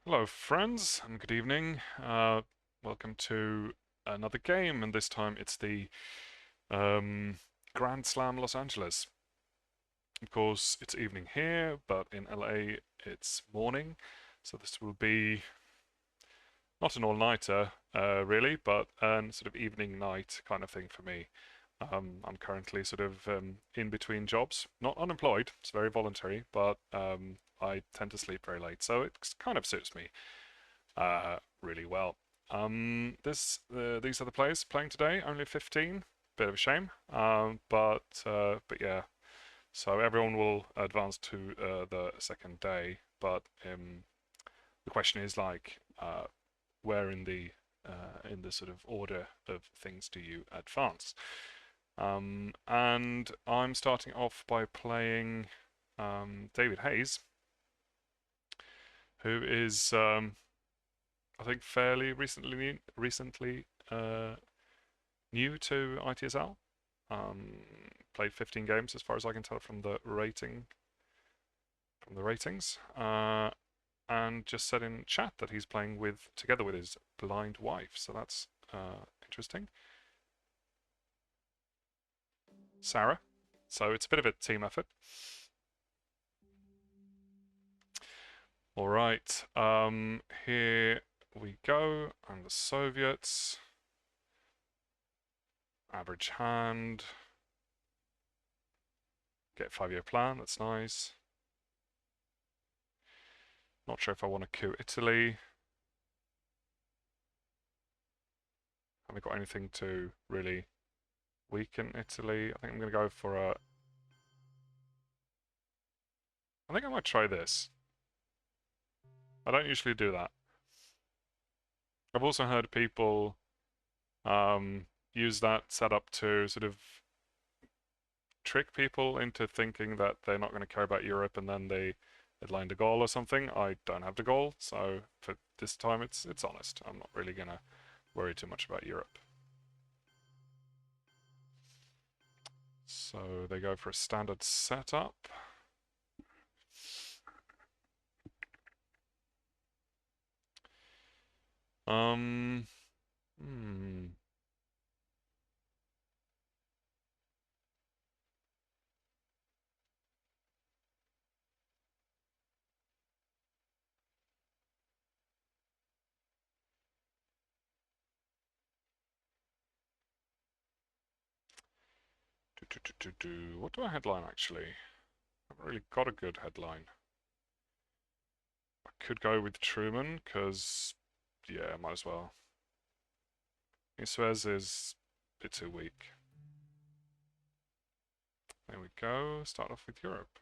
Hello, friends, and good evening. Welcome to another game, and this time it's the um, Grand Slam Los Angeles. Of course, it's evening here, but in LA it's morning, so this will be not an all-nighter, really, but an sort of evening night kind of thing for me. I'm currently sort of in between jobs, not unemployed, it's very voluntary, but I tend to sleep very late, so it kind of suits me really well. These are the players playing today. Only 15. Bit of a shame. But yeah. So everyone will advance to the second day. But the question is like, where in the sort of order of things do you advance? And I'm starting off by playing David Hayes, who is I think fairly recently new to ITSL. Played 15 games as far as I can tell from the ratings. And just said in chat that he's playing together with his blind wife. So that's interesting. Sarah. So it's a bit of a team effort. All right. Here we go. And the Soviets. Average hand. Get 5-year plan. That's nice. Not sure if I want to coup Italy. Haven't got anything to really weaken Italy. I think I'm going to go for a... I think I might try this. I don't usually do that. I've also heard people use that setup to sort of trick people into thinking that they're not going to care about Europe and then they headline de Gaulle or something. I don't have de Gaulle, so for this time it's honest. I'm not really going to worry too much about Europe. So they go for a standard setup. Um, hmm. What do I headline actually? I haven't really got a good headline. I could go with Truman, because, yeah, might as well. Suez is a bit too weak. There we go. Start off with Europe.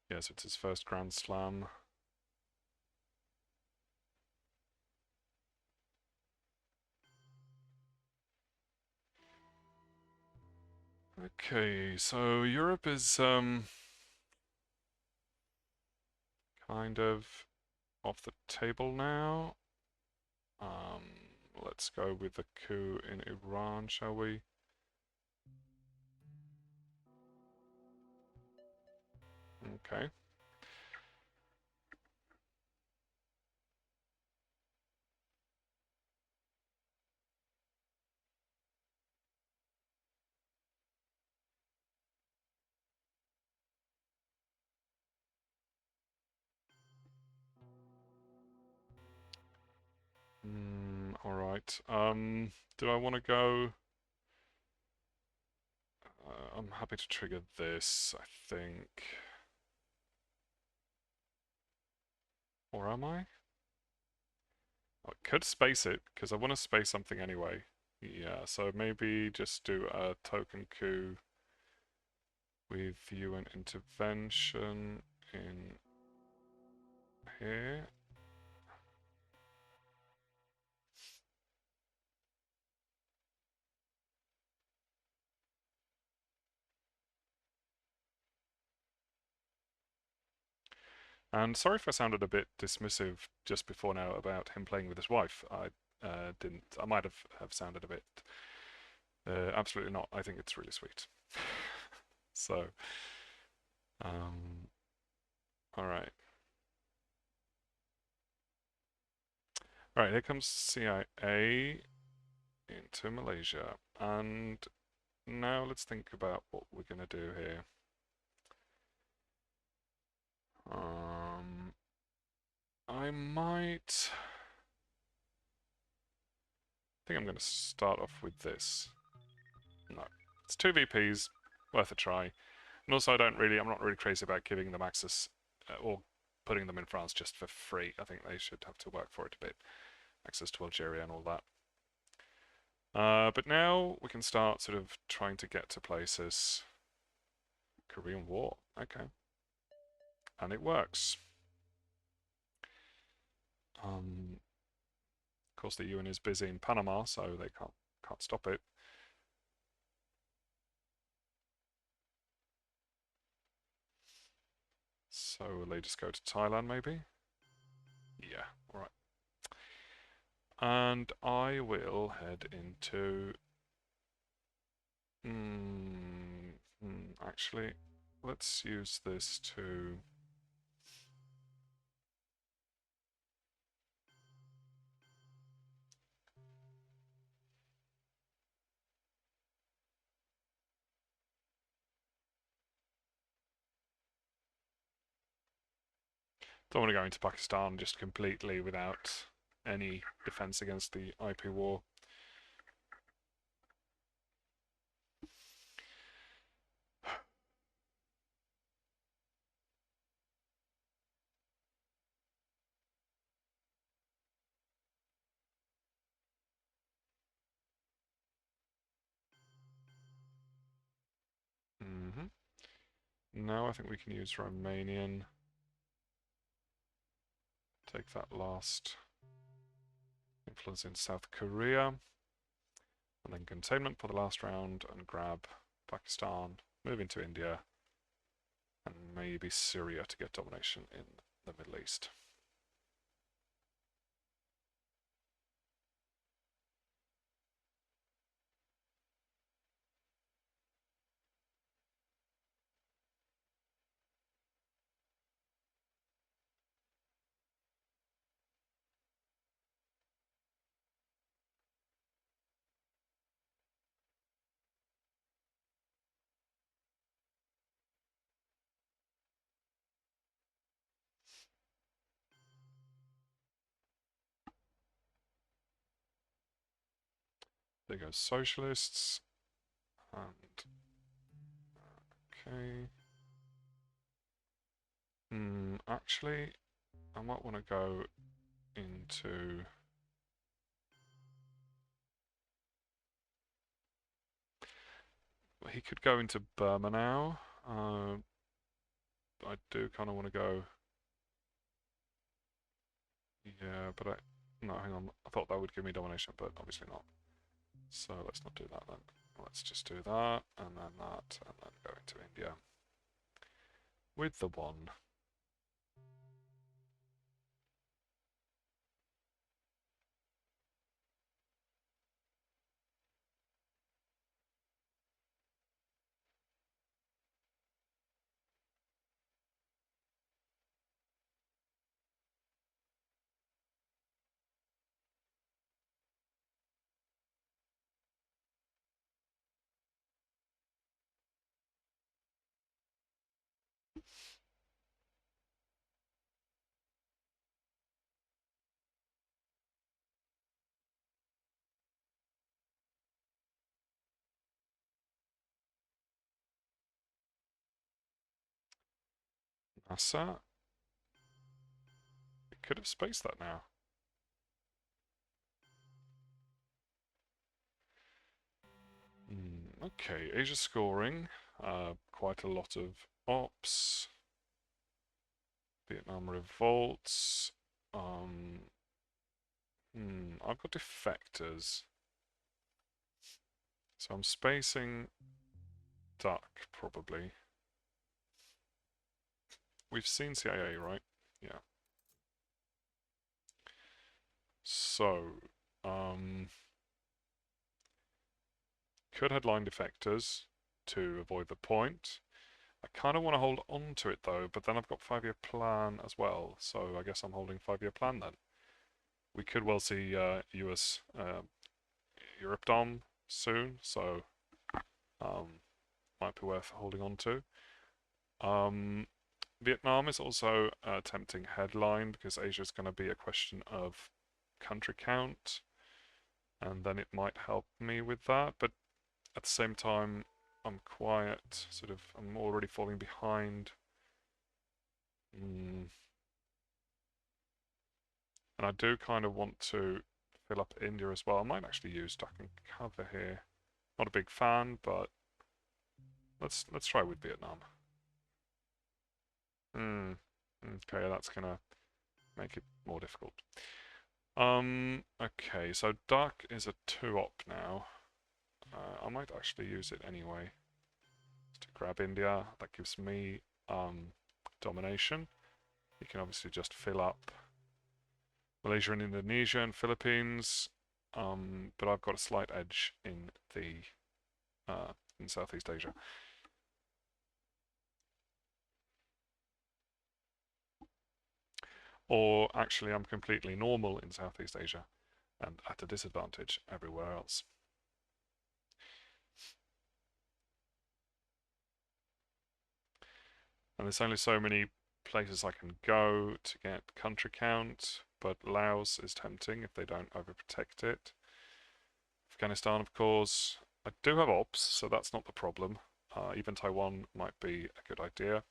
Yes, it's his first Grand Slam. Okay, so Europe is kind of off the table now. Um, let's go with the coup in Iran, shall we? Okay. All right. Do I want to go? I'm happy to trigger this, I think. Or am I? I could space it, because I want to space something anyway. Yeah, so maybe just do a token coup with UN intervention in here. And sorry if I sounded a bit dismissive just before now about him playing with his wife. I didn't. I might have sounded a bit. Absolutely not. I think it's really sweet. So, um, all right. All right, here comes CIA into Malaysia. And now let's think about what we're going to do here. I might... I think I'm going to start off with this. No. It's 2 VPs, worth a try. And also I'm not really crazy about giving them access or putting them in France just for free. I think they should have to work for it a bit. Access to Algeria and all that. But now we can start sort of trying to get to places. Korean War, okay. And it works. Of course the UN is busy in Panama, so they can't stop it. So will they just go to Thailand maybe? Yeah, alright. And I will head into... actually, let's use this to... Don't want to go into Pakistan just completely without any defense against the IP war. Now I think we can use Romanian. Take that last influence in South Korea. And then containment for the last round and grab Pakistan, move into India, and maybe Syria to get domination in the Middle East. There goes socialists. And okay. Actually, I might want to go into... He could go into Burma now. I do kind of want to go... Yeah, but no, hang on. I thought that would give me domination, but obviously not. So let's not do that then. Let's just do that, and then that, and then go into India. With the one. NASA? We could have spaced that now. Okay, Asia scoring. Quite a lot of ops. Vietnam revolts. I've got defectors. So I'm spacing duck, probably. We've seen CIA, right? Yeah. So, Could headline defectors to avoid the point. I kind of want to hold on to it though, but then I've got 5-year plan as well, so I guess I'm holding 5-year plan then. We could well see US Europe Dom soon, so might be worth holding on to. Vietnam is also a tempting headline because Asia is going to be a question of country count, and then it might help me with that. But at the same time, I'm I'm already falling behind. And I do kind of want to fill up India as well. I might actually use duck and cover here. Not a big fan, but let's try with Vietnam. Okay, that's gonna make it more difficult. Okay, so duck is a 2-op now. I might actually use it anyway. Just to grab India, that gives me domination. You can obviously just fill up Malaysia and Indonesia and Philippines, but I've got a slight edge in Southeast Asia. Or actually, I'm completely normal in Southeast Asia and at a disadvantage everywhere else. And there's only so many places I can go to get country count, but Laos is tempting if they don't overprotect it. Afghanistan, of course. I do have ops, so that's not the problem. Even Taiwan might be a good idea.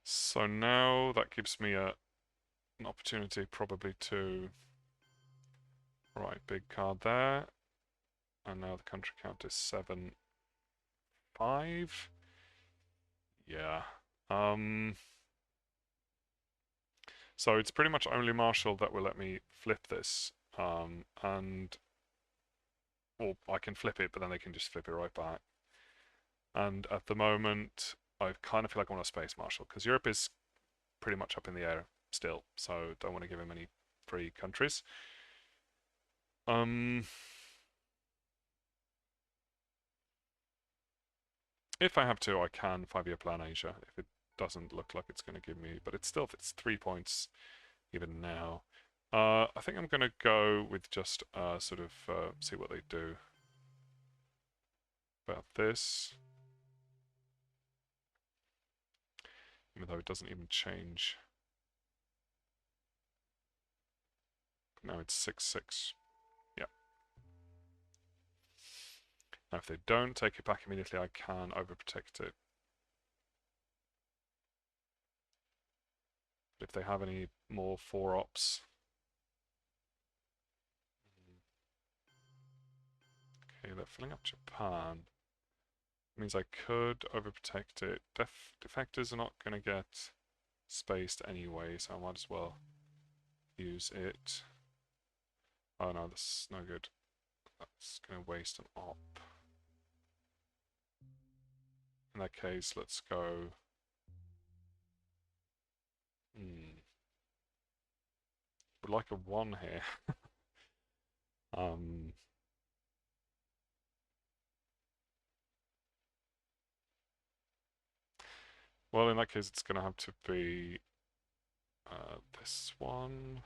So now that gives me an opportunity probably to write big card there. And now the country count is 7, 5. Yeah. So it's pretty much only Marshall that will let me flip this. And or I can flip it, but then they can just flip it right back. And at the moment, I kind of feel like I want a Space Marshal because Europe is pretty much up in the air still, so don't want to give him any free countries. If I have to, I can 5-year plan Asia if it doesn't look like it's going to give me, but it's 3 points even now. I think I'm going to go with just see what they do about this. Even though it doesn't even change. Now it's 6-6. Yeah. Now if they don't take it back immediately, I can overprotect it. But if they have any more 4-ops... Okay, they're filling up Japan. Means I could overprotect it. Defectors are not going to get spaced anyway, so I might as well use it. Oh no, this is no good. That's going to waste an op. In that case, let's go... Would like a 1 here. Well, in that case, it's going to have to be this one.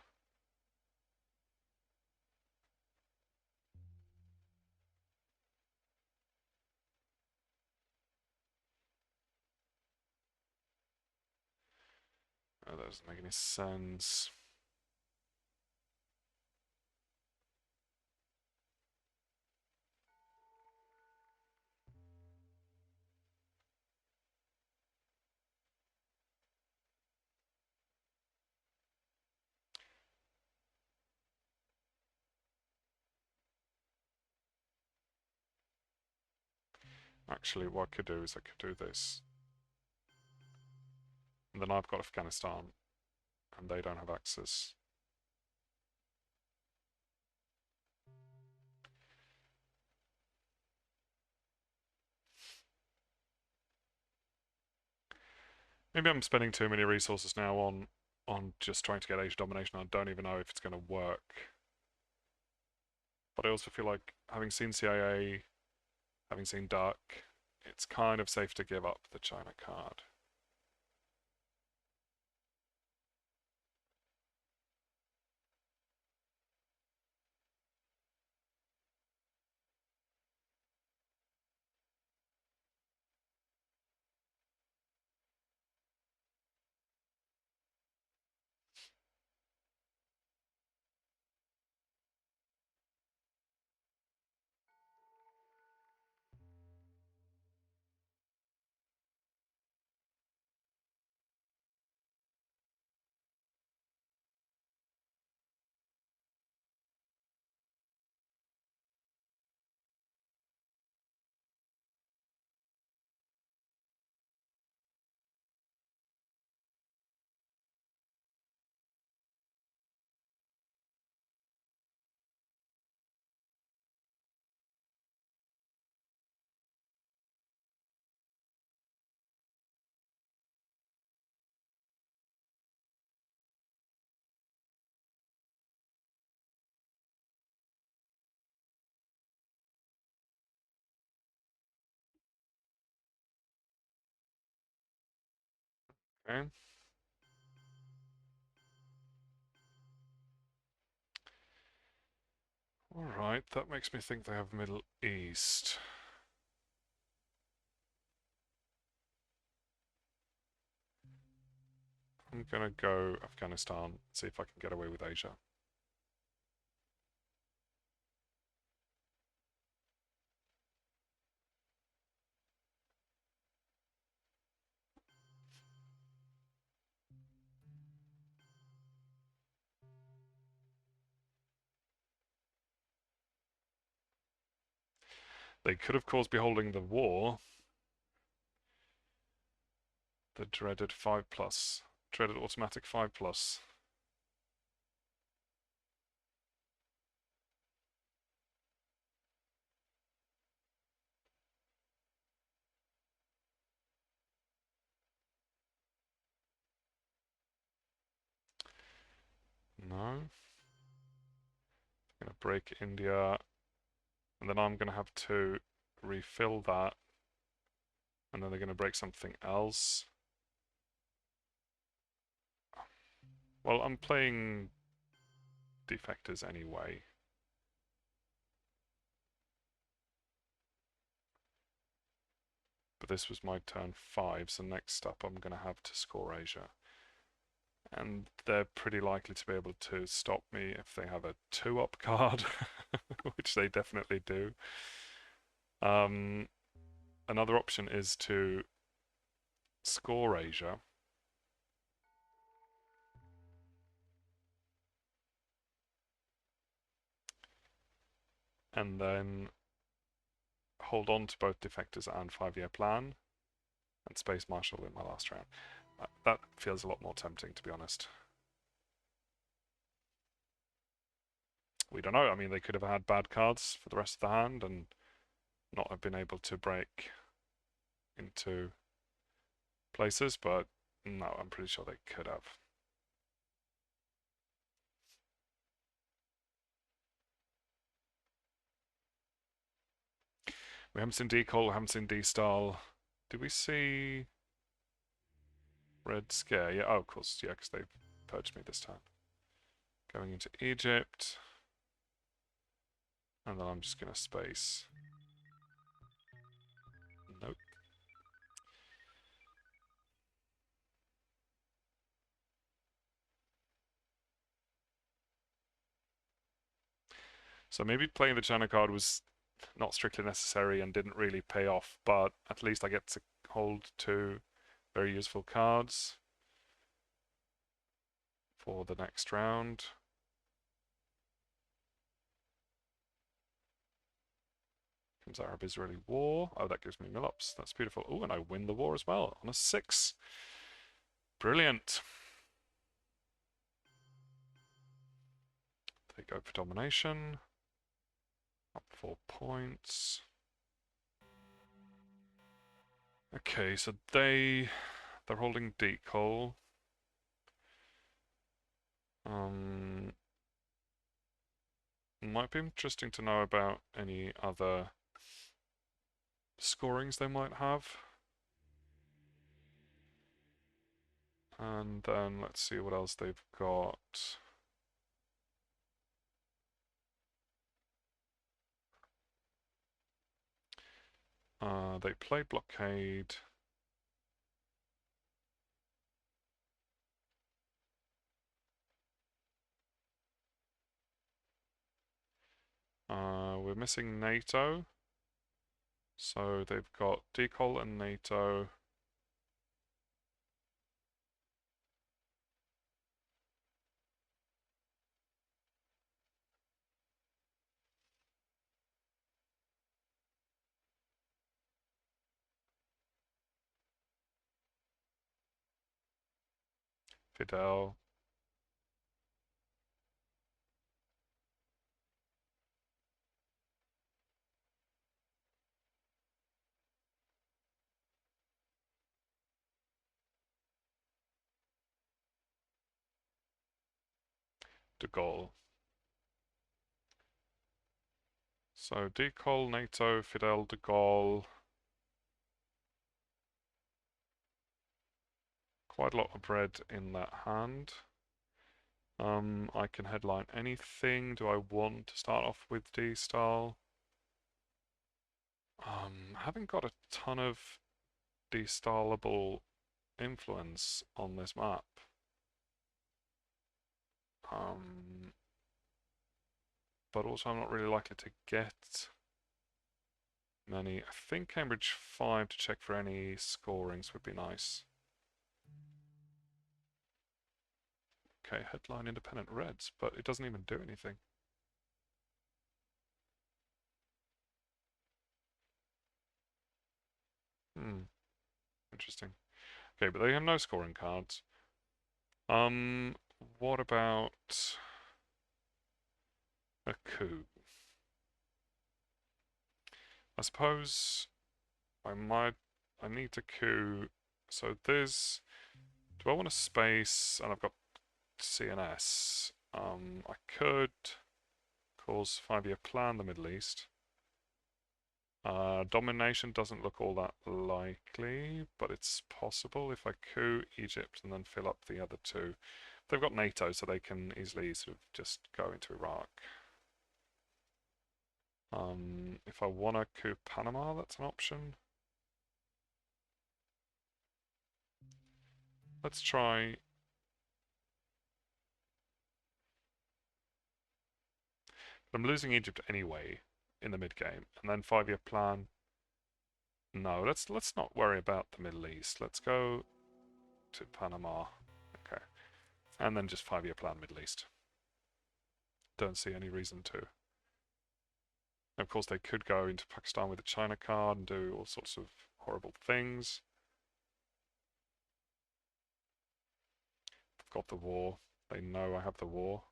Oh, that doesn't make any sense. Actually, what I could do is I could do this. And then I've got Afghanistan, and they don't have access. Maybe I'm spending too many resources now on just trying to get Asia domination. I don't even know if it's going to work. But I also feel like having seen CIA, having seen Duck, it's kind of safe to give up the China card. Okay. Alright, that makes me think they have Middle East. I'm gonna go Afghanistan, see if I can get away with Asia. They could, of course, be holding the war. The dreaded 5+. Dreaded automatic 5+. No. I'm gonna break India. And then I'm gonna have to refill that. And then they're gonna break something else. Well, I'm playing defectors anyway. But this was my turn 5, so next up I'm going to have to score Asia. And they're pretty likely to be able to stop me if they have a 2-up card, which they definitely do. Another option is to score Asia. And then hold on to both defectors and 5-year plan, and Space Marshal in my last round. That feels a lot more tempting, to be honest. We don't know. I mean, they could have had bad cards for the rest of the hand and not have been able to break into places, but no, I'm pretty sure they could have. We haven't seen Decall, we haven't seen D-Style. Did we see Red Scare? Yeah, oh, of course, yeah, because they've purged me this time. Going into Egypt. And then I'm just going to space. Nope. So maybe playing the China card was not strictly necessary and didn't really pay off, but at least I get to hold 2 very useful cards for the next round. Comes Arab-Israeli war. Oh, that gives me mill-ups. That's beautiful. Oh, and I win the war as well on a 6. Brilliant. They go for domination. Up 4 points. Okay, so they They're holding Decol. Might be interesting to know about any other scorings they might have. And then let's see what else they've got. They play Blockade. We're missing NATO. So they've got Decol and NATO. Fidel. De Gaulle. So Decol, NATO, Fidel, de Gaulle. Quite a lot of red in that hand. I can headline anything. Do I want to start off with D-Style? Haven't got a ton of D-Styleable influence on this map. But also I'm not really likely to get many. I think Cambridge 5 to check for any scorings would be nice. Okay, headline independent reds, but it doesn't even do anything. Interesting. Okay, but they have no scoring cards. What about a coup? I suppose I need to coup. So there's, do I want a space? And I've got CNS. I could cause 5-year plan the Middle East. Domination doesn't look all that likely, but it's possible if I coup Egypt and then fill up the other two. They've got NATO, so they can easily sort of just go into Iraq. If I want to coup Panama, that's an option. Let's try. I'm losing Egypt anyway in the mid game, and then 5-year plan. No, let's not worry about the Middle East. Let's go to Panama. Okay, and then just 5-year plan Middle East. Don't see any reason to. Of course, they could go into Pakistan with a China card and do all sorts of horrible things. I've got the war. They know I have the war.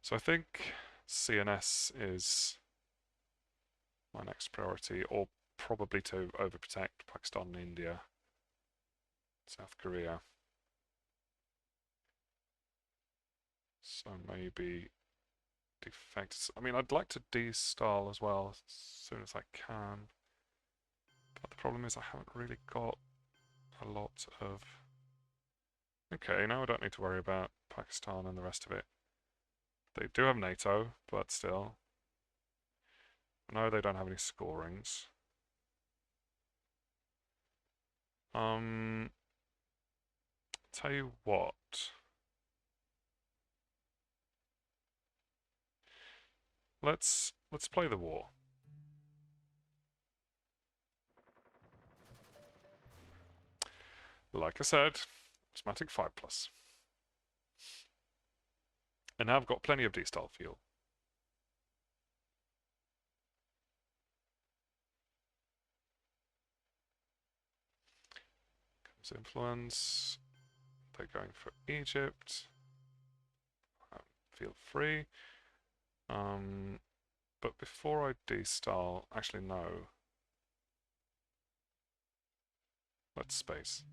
So I think CNS is my next priority, or probably to overprotect Pakistan and India, South Korea. So maybe defect. I mean, I'd like to de-style as well as soon as I can. But the problem is I haven't really got a lot of... Okay, now I don't need to worry about Pakistan and the rest of it. They do have NATO, but still. No, they don't have any scorings. Tell you what. Let's play the war. Like I said, automatic 5+. And now I've got plenty of D-style fuel. Comes influence. They're going for Egypt. Feel free. But before I D-style, actually no. Let's space.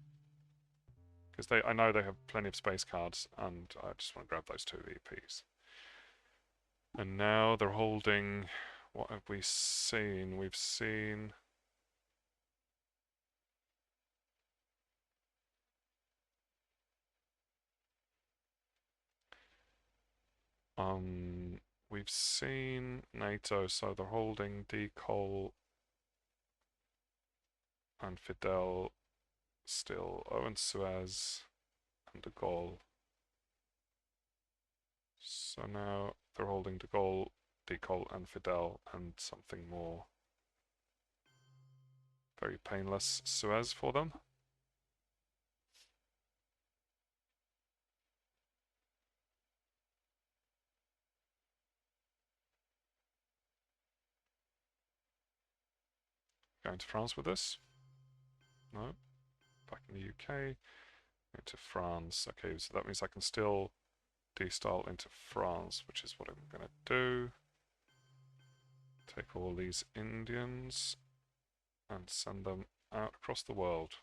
Because I know they have plenty of space cards, and I just want to grab those 2 EPs. And now they're holding. What have we seen? We've seen. We've seen NATO, so they're holding Decol and Fidel still. Owen Suez and De Gaulle. So now they're holding De Gaulle, Decol, and Fidel, and something more very painless Suez for them. Going to France with this? No. Back in the UK. Into France. Okay, so that means I can still D-style into France, which is what I'm going to do. Take all these Indians and send them out across the world.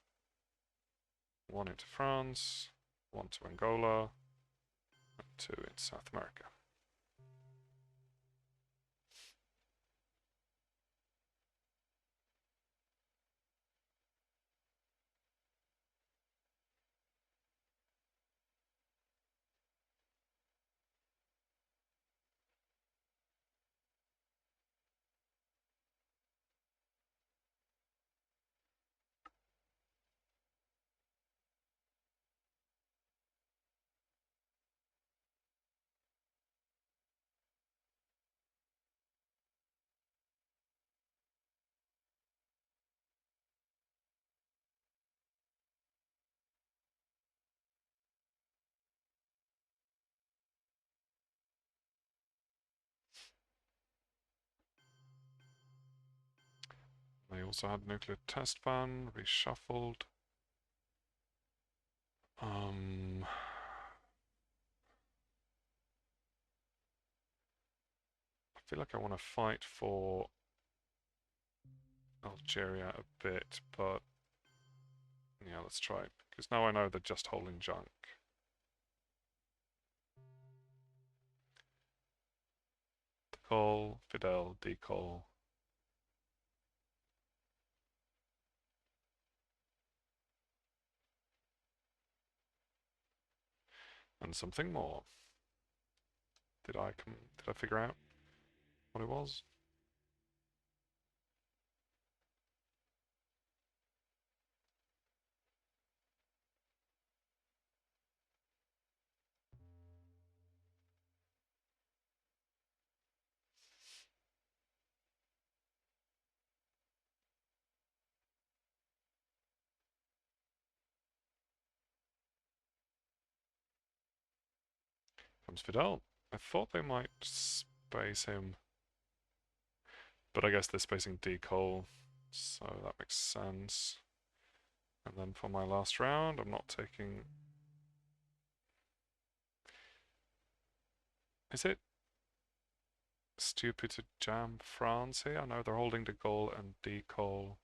1 into France, 1 to Angola, and 2 in South America. They also had nuclear test ban, reshuffled. I feel like I want to fight for Algeria a bit, but yeah, let's try it. Because now I know they're just holding junk. Decol, Fidel, Decol. And something more. Did I figure out what it was? Comes Fidel. I thought they might space him, but I guess they're spacing Decol, so that makes sense. And then for my last round, I'm not taking. Is it stupid to jam France here? I know they're holding De Gaulle and Decol.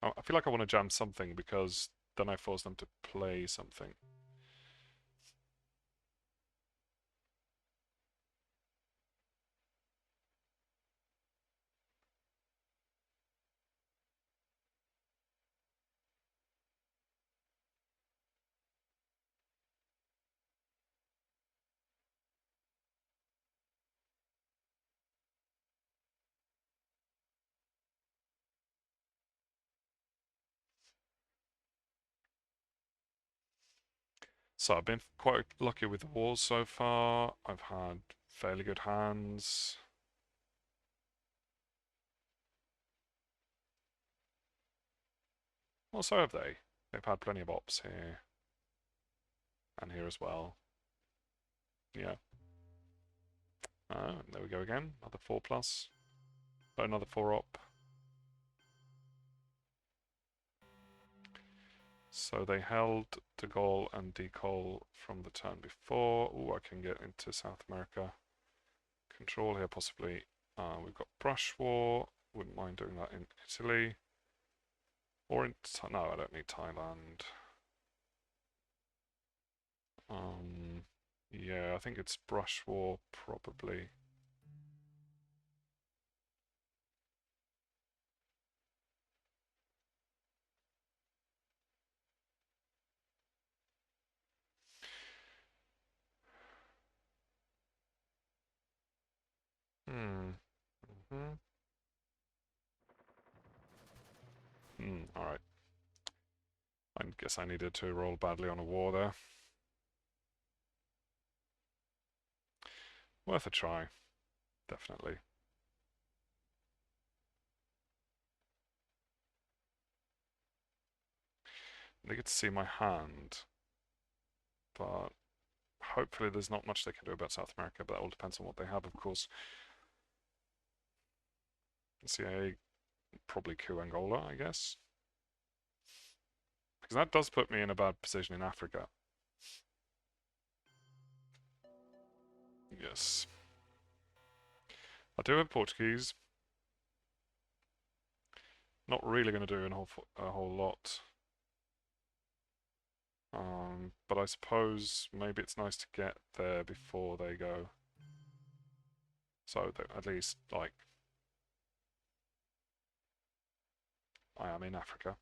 I feel like I want to jam something because then I force them to play something. So I've been quite lucky with the wars so far. I've had fairly good hands. Well, so have they. They've had plenty of ops here and here as well. Yeah. There we go again. Another 4 plus. But another 4 op. So they held De Gaulle and De Gaulle from the turn before. Oh, I can get into South America. Control here, possibly. We've got Brush War. Wouldn't mind doing that in Italy. Or in... No, I don't need Thailand. Yeah, I think it's Brush War, probably. Hmm. Mm-hmm. Alright. I guess I needed to roll badly on a war there. Worth a try. Definitely. They get to see my hand. But hopefully there's not much they can do about South America, but that all depends on what they have, of course. The CIA probably coup Angola, I guess. Because that does put me in a bad position in Africa. Yes. I do have Portuguese. Not really going to do a whole lot. But I suppose maybe it's nice to get there before they go. So that at least, like, I am in Africa.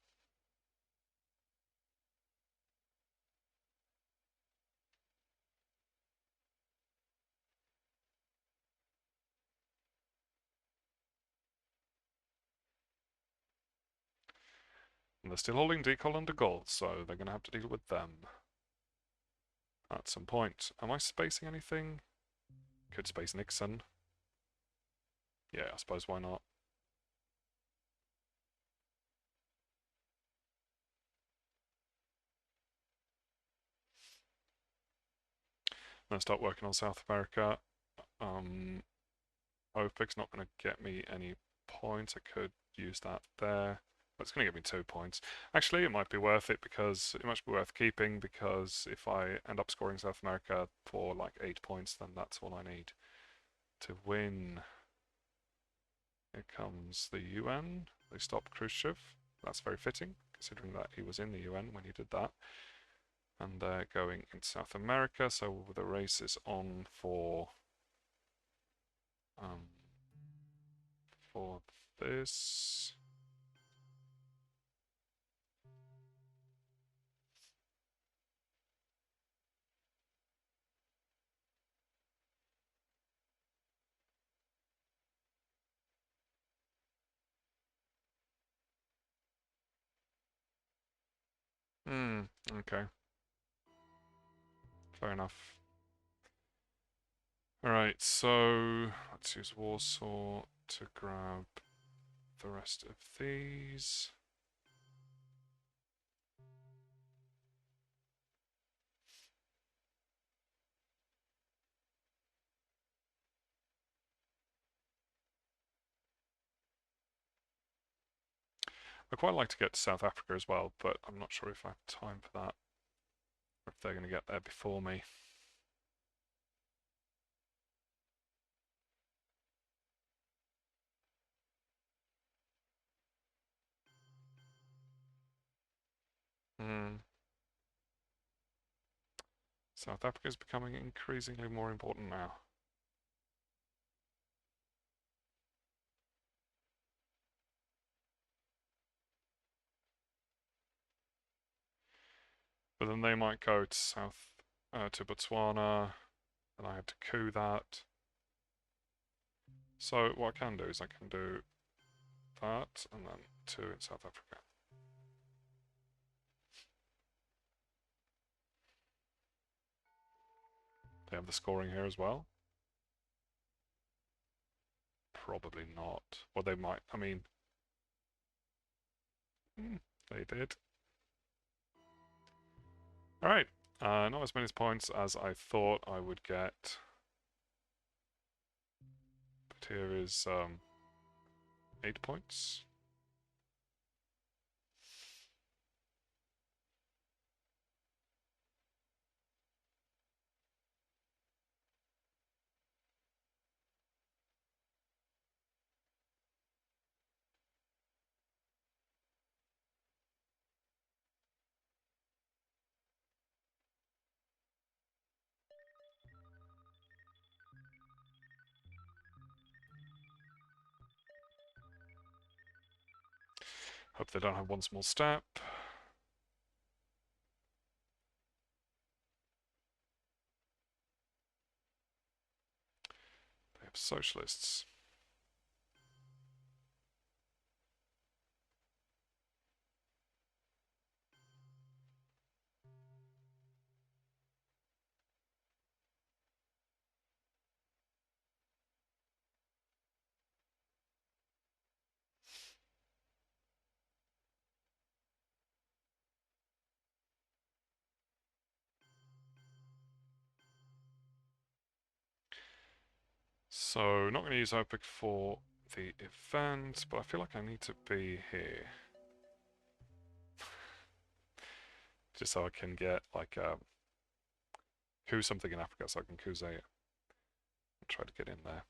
And they're still holding Decol under gold, so they're going to have to deal with them at some point. Am I spacing anything? Could space Nixon. Yeah, I suppose why not? I'm going to start working on South America. OPEC's not going to get me any points. I could use that there. But it's going to get me 2 points. Actually, it might be worth it because it might be worth keeping because if I end up scoring South America for like 8 points, then that's all I need to win. Here comes the UN. They stopped Khrushchev. That's very fitting, considering that he was in the UN when he did that. And they're going in South America, so the race is on for this. Okay. Fair enough. Alright, so let's use Warsaw to grab the rest of these. I'd quite like to get to South Africa as well, but I'm not sure if I have time for that, or if they're going to get there before me. South Africa is becoming increasingly more important now. But then they might go to Botswana, and I have to coup that. So what I can do is I can do that, and then 2 in South Africa. They have the scoring here as well. Probably not. Or they might, I mean, They did. Alright, not as many points as I thought I would get. But here is 8 points. Hope they don't have one small step. They have socialists. So, not going to use OPEC for the event, but I feel like I need to be here. Just so I can get, like, coup something in Africa, so I can coup Zaire. Try to get in there.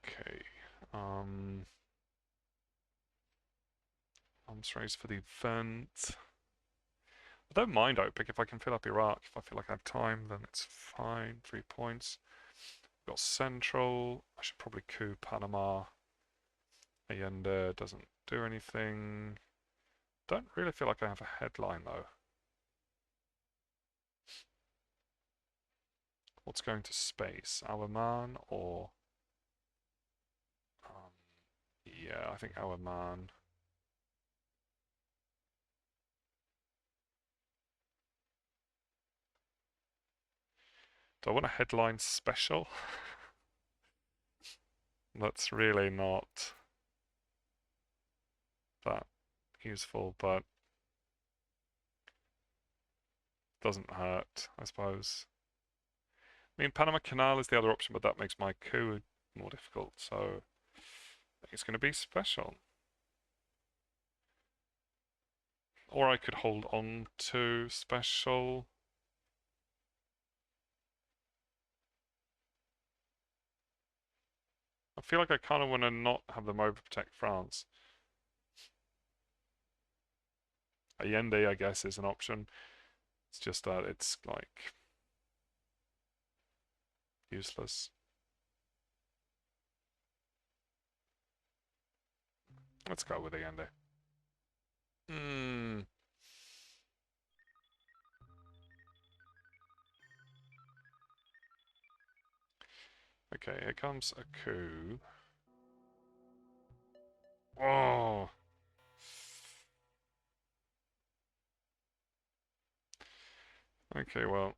Okay. Arms race for the event. I don't mind OPEC if I can fill up Iraq. If I feel like I have time, then it's fine. 3 points. Got Central. I should probably coup Panama. Allende doesn't do anything. Don't really feel like I have a headline though. What's going to space? Our man or... yeah, I think our man. Do I want a headline special? That's really not that useful, but doesn't hurt, I suppose. I mean, Panama Canal is the other option, but that makes my coup more difficult, so I think it's going to be special. Or I could hold on to special. I feel like I kind of want to not have them overprotect France. Allende, I guess, is an option. It's just that it's like useless. Let's go with Allende. Hmm. Okay, here comes a coup. Oh! Okay, well.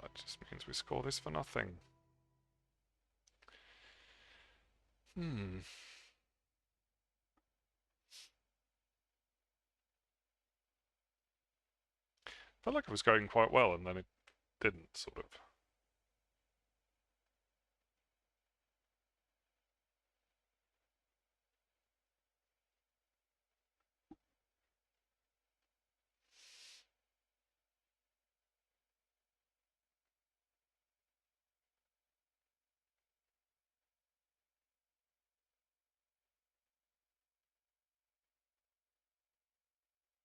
That just means we score this for nothing. Hmm. Felt like it was going quite well, and then it didn't, sort of.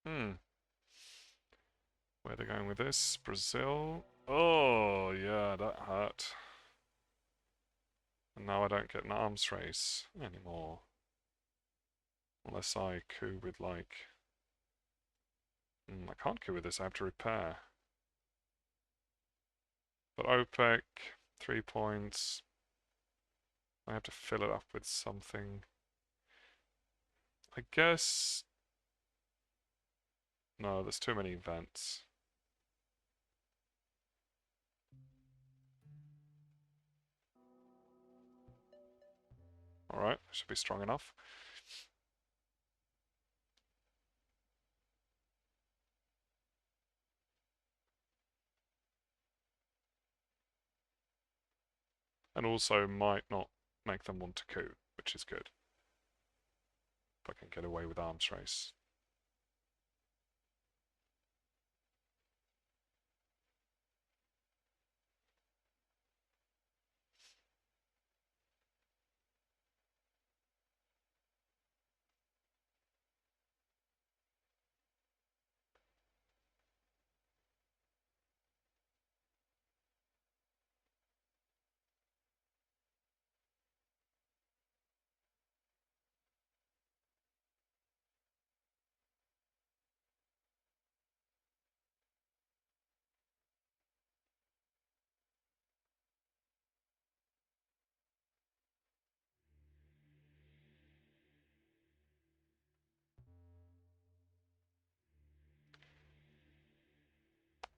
Where are they going with this? Brazil? Oh, yeah, that hurt. And now I don't get an arms race anymore. Unless I coup with, like... I can't coup with this, I have to repair. But OPEC, 3 points. I have to fill it up with something. I guess... No, there's too many events. Alright, should be strong enough. And also might not make them want to coup, which is good. If I can get away with arms race.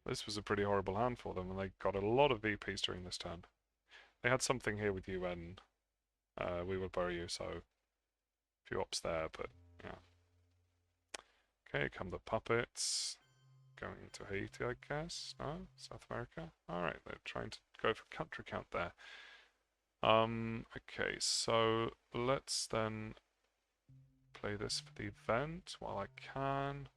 This was a pretty horrible hand for them, and they got a lot of VPs during this turn. They had something here with UN. We will bury you, so a few ops there, but yeah. Okay, come the puppets. Going into Haiti, I guess? No? South America? Alright, they're trying to go for country count there. Okay, so let's then play this for the event while I can.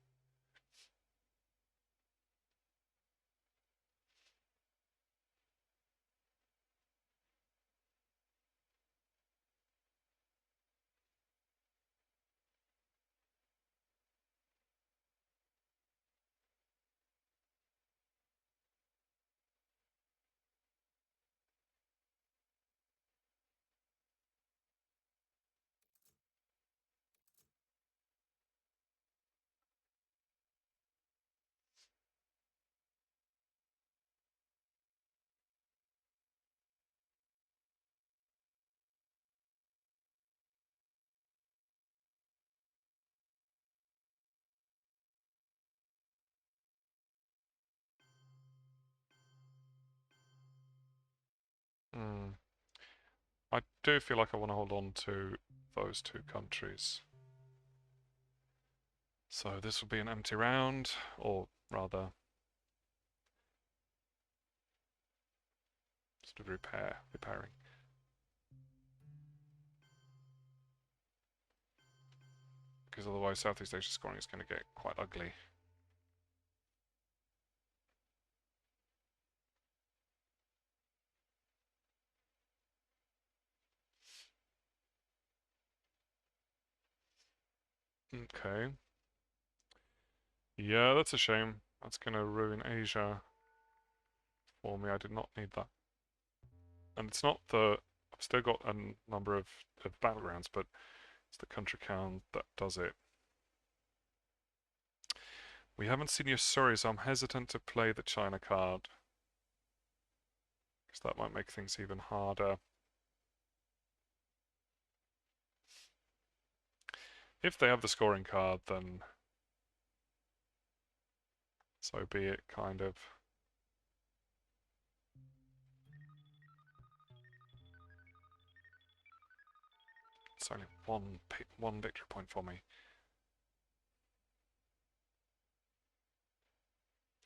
Hmm. I do feel like I want to hold on to those two countries. So this will be an empty round, or rather, sort of repairing. Because otherwise Southeast Asia scoring is going to get quite ugly. Okay. Yeah, that's a shame. That's going to ruin Asia for me. I did not need that. And it's not the... I've still got a number of battlegrounds, but it's the country count that does it. We haven't seen Yasuri, so I'm hesitant to play the China card. Because that might make things even harder. If they have the scoring card, then so be it, kind of. It's only one victory point for me.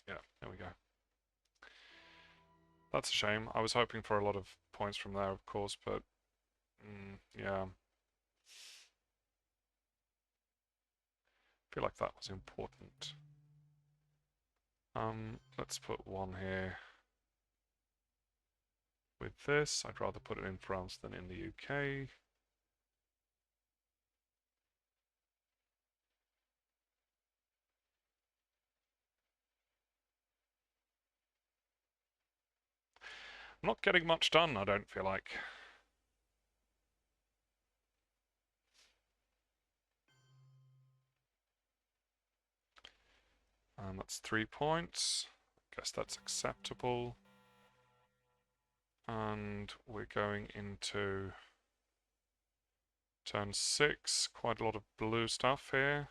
Yeah, there we go. That's a shame. I was hoping for a lot of points from there, of course, but yeah. I feel like that was important. Let's put one here. With this, I'd rather put it in France than in the UK. I'm not getting much done, I don't feel like. And that's 3 points. Guess that's acceptable. And we're going into turn 6. Quite a lot of blue stuff here.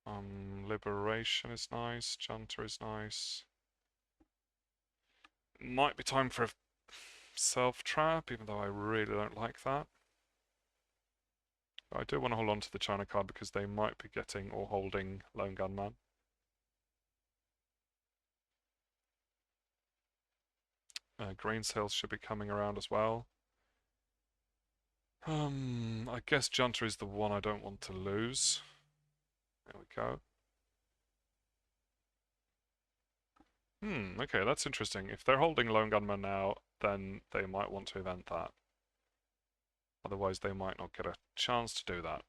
Liberation is nice. Junta is nice. Might be time for a self-trap, even though I really don't like that. I do want to hold on to the China card because they might be getting or holding Lone Gunman. Grain sales should be coming around as well. I guess Junta is the one I don't want to lose. There we go. Okay, that's interesting. If they're holding Lone Gunman now, then they might want to event that. Otherwise, they might not get a chance to do that.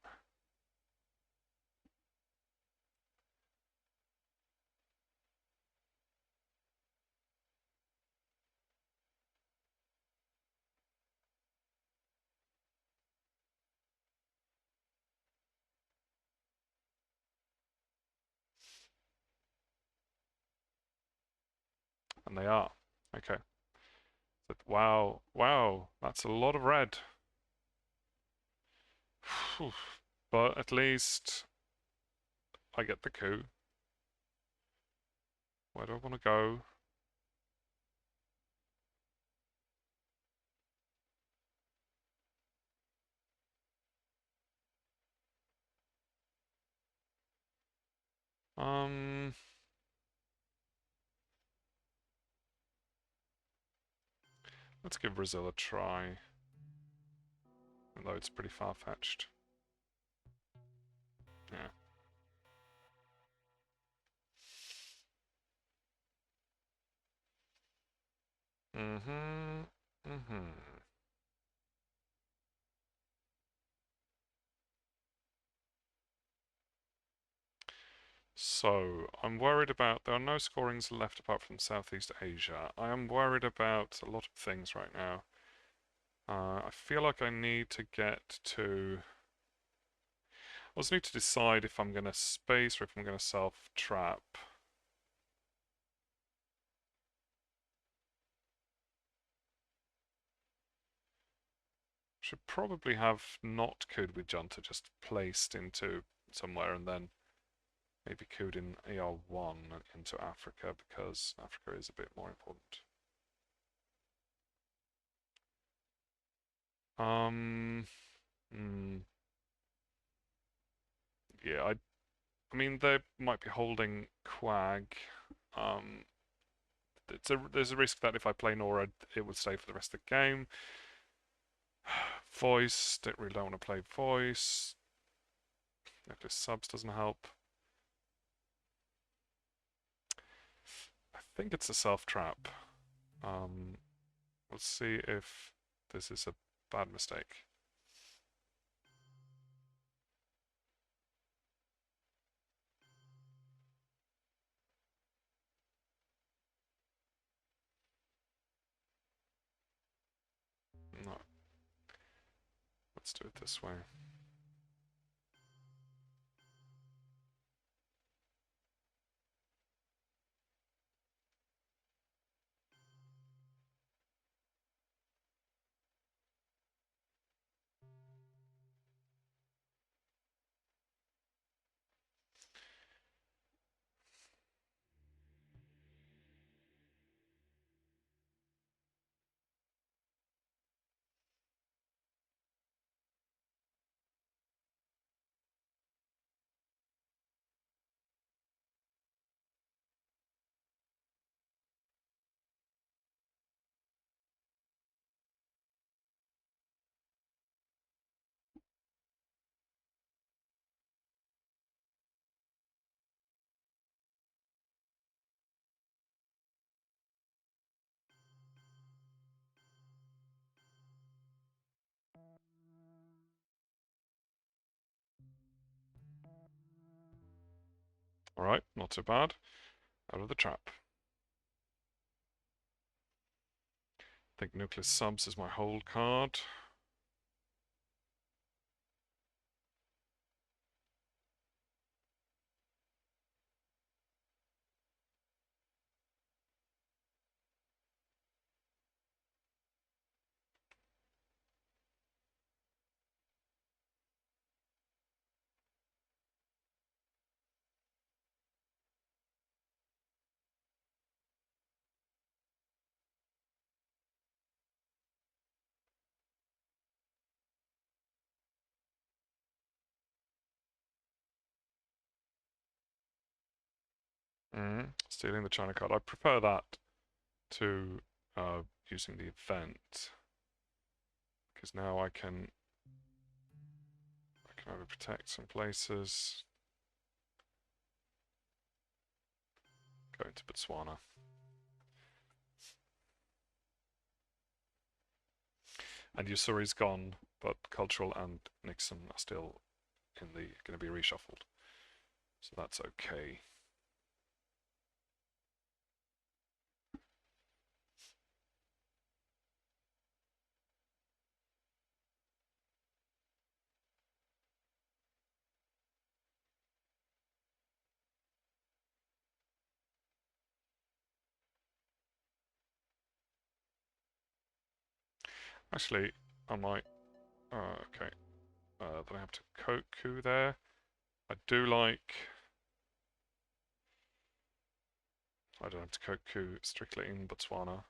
And they are. Okay. But wow, wow, that's a lot of red. But at least I get the coup. Where do I want to go? Um, let's give Brazil a try. Although it's pretty far-fetched. Yeah. Mm-hmm. Mm-hmm. So, I'm worried about... There are no scorings left apart from Southeast Asia. I am worried about a lot of things right now. I feel like I need to get to... I also need to decide if I'm going to space or if I'm going to self-trap. Should probably have not cooed with Junta just placed into somewhere and then maybe cooed in AR1 into Africa because Africa is a bit more important. Hmm. Yeah, I mean they might be holding Quag. Um, there's a risk that if I play Nora, it would stay for the rest of the game. Voice, really don't want to play voice. Necklace subs doesn't help. I think it's a self-trap. Let's see if this is a bad mistake. No. Let's do it this way. Alright, not so bad. Out of the trap. I think nuclear subs is my hold card. Stealing the China card. I prefer that to using the event, because now I can overprotect some places. Go into Botswana. And Usuri's gone, but Cultural and Nixon are still in the going to be reshuffled. So that's okay. Actually, I might... okay. Then I have to Koku there. I do like... I don't have to Koku strictly in Botswana.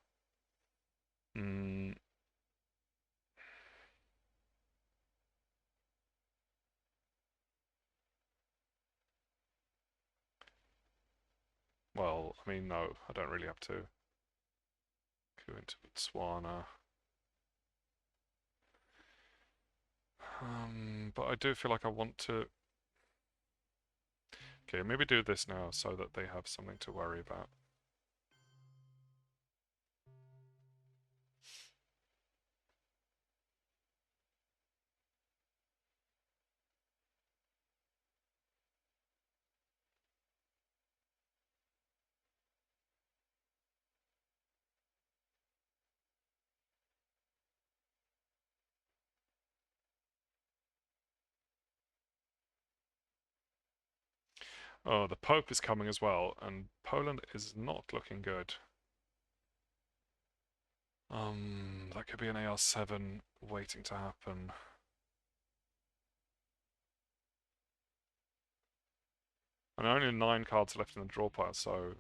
Well, I mean, no, I don't really have to go into Botswana. But I do feel like I want to... Okay, maybe do this now so that they have something to worry about. Oh, the Pope is coming as well, and Poland is not looking good. That could be an AR7 waiting to happen. And only 9 cards left in the draw pile, so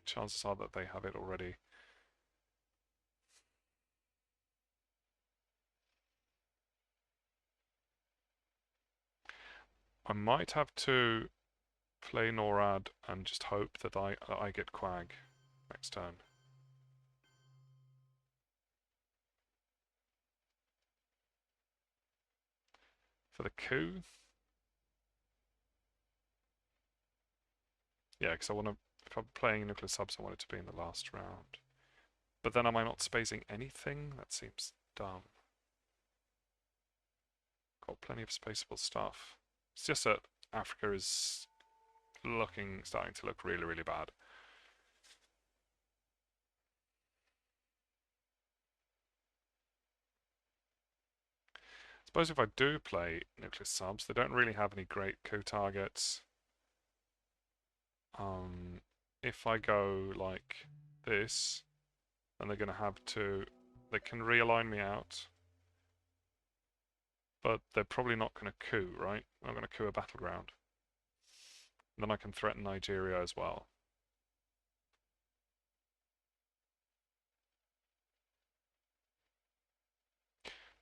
chances are that they have it already. I might have to play NORAD and just hope that I get Quag next turn. For the coup? Yeah, because I want to... If I'm playing nuclear subs, I want it to be in the last round. But then am I not spacing anything? That seems dumb. Got plenty of spaceable stuff. It's just that Africa is starting to look really, really bad. I suppose if I do play nuclear subs, they don't really have any great co-targets. If I go like this, then they're going to have to... They can realign me out. But they're probably not going to coup, right? They're going to coup a battleground. Then I can threaten Nigeria as well.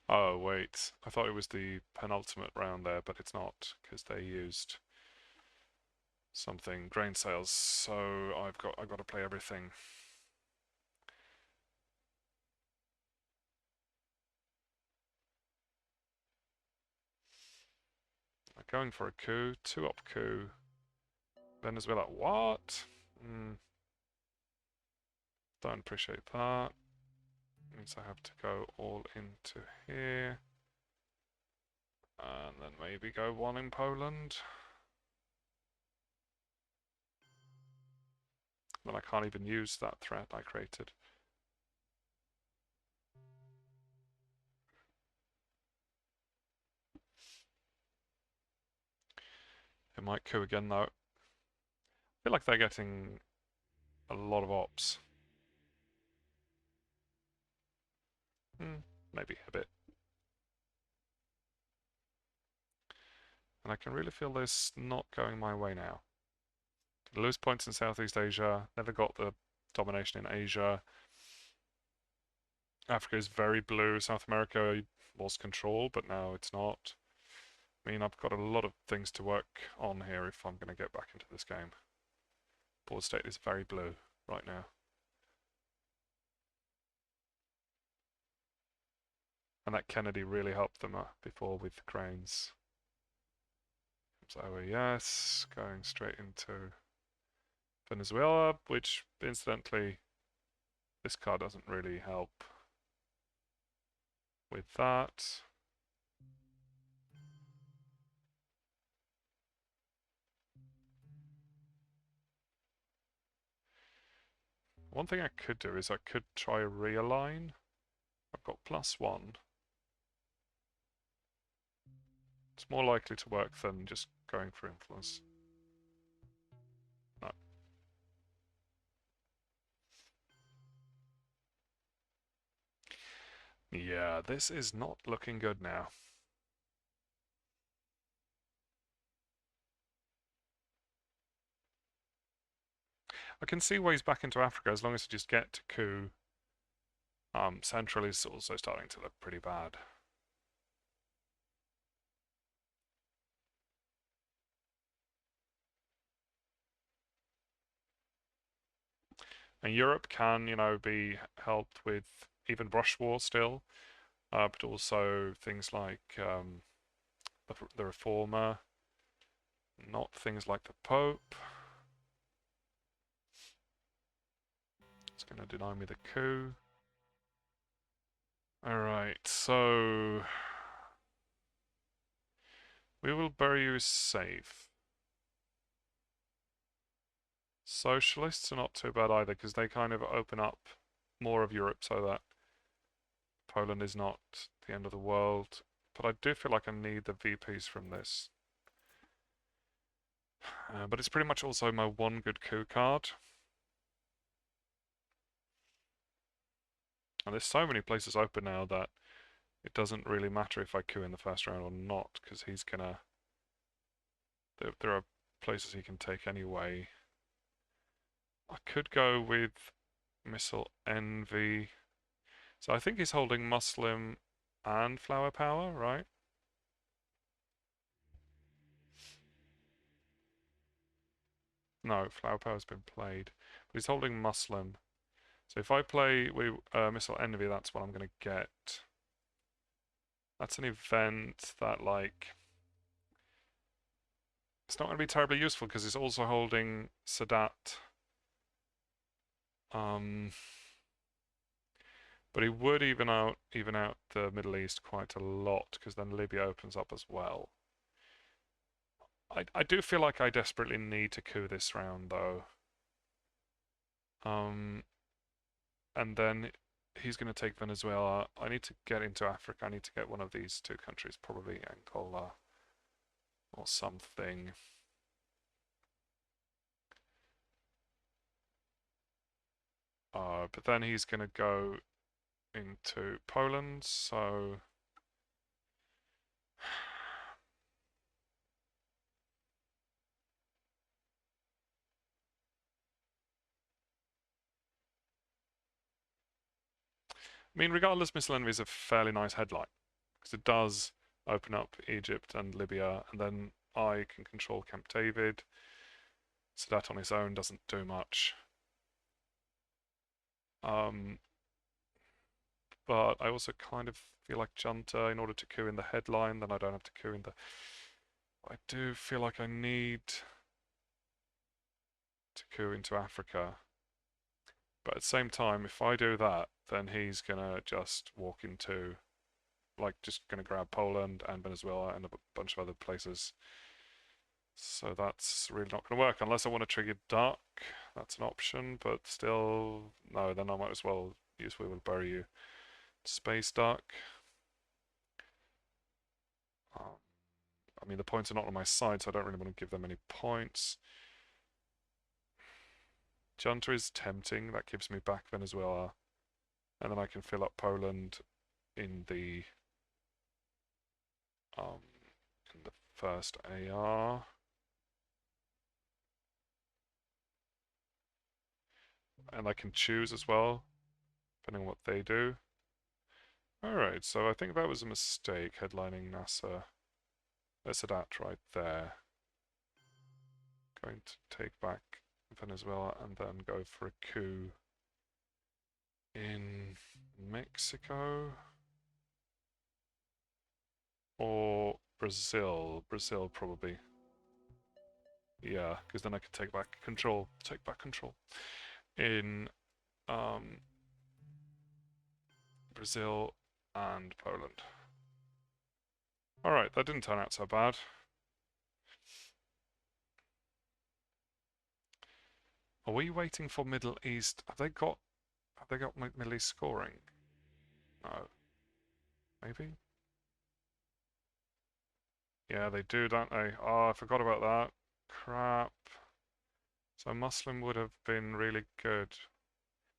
Oh, wait. I thought it was the penultimate round there, but it's not, because they used something grain sales, so I've got to play everything. Going for a coup, 2-op coup. Venezuela, what? Don't appreciate that. Means I have to go all into here. And then maybe go one in Poland. Then I can't even use that threat I created. They might coup again though. I feel like they're getting a lot of ops. Maybe a bit. And I can really feel this not going my way now. Lose points in Southeast Asia, never got the domination in Asia. Africa is very blue. South America was control, but now it's not. I mean, I've got a lot of things to work on here if I'm going to get back into this game. Border state is very blue right now. And that Kennedy really helped them before with the cranes. So yes, going straight into Venezuela, which incidentally, this card doesn't really help with that. One thing I could do is I could try a realign. I've got +1. It's more likely to work than just going for influence. No. Yeah, this is not looking good now. I can see ways back into Africa as long as I just get to coup. Central is also starting to look pretty bad. And Europe can, be helped with even brush war still, but also things like the Reformer, not things like the Pope. It's going to deny me the coup. Alright, so we will bury you safe. Socialists are not too bad either because they kind of open up more of Europe so that Poland is not the end of the world. But I do feel like I need the VPs from this. But it's pretty much also my one good coup card. And there's so many places open now that it doesn't really matter if I coup in the first round or not, because he's gonna... There are places he can take anyway. I could go with Missile Envy. So I think he's holding Muslim and Flower Power, right? No, Flower Power's been played. But he's holding Muslim. So if I play with Missile Envy, that's what I'm going to get. That's an event that, like... It's not going to be terribly useful because he's also holding Sadat. But he would even out the Middle East quite a lot because then Libya opens up as well. I do feel like I desperately need to coup this round though. And then he's going to take Venezuela. I need to get into Africa. I need to get one of these two countries, probably Angola or something. But then he's going to go into Poland, so... I mean, regardless, Missile Envy is a fairly nice headline because it does open up Egypt and Libya, and then I can control Camp David. So that on its own doesn't do much. But I also kind of feel like junta in order to coup in the headline, then I don't have to coup in the... I do feel like I need to coup into Africa. But at the same time, if I do that, then he's gonna just walk into, like, just gonna grab Poland and Venezuela and a bunch of other places. So that's really not gonna work unless I want to trigger Duck. That's an option, but still, no. Then I might as well use We Will Bury You. Space Duck. I mean, the points are not on my side, so I don't really want to give them any points. Junta is tempting. That gives me back Venezuela. And then I can fill up Poland in the um, first AR. And I can choose as well, depending on what they do. Alright, so I think that was a mistake, headlining NASA. That's that right there. Going to take back Venezuela and then go for a coup in Mexico. Or Brazil. Brazil, probably. Yeah, because then I can take back control. In Brazil and Poland. Alright, that didn't turn out so bad. Are we waiting for Middle East? Have they got Middle East scoring? No. Maybe? Yeah, they do, don't they? Oh, I forgot about that. Crap. So Muslim would have been really good.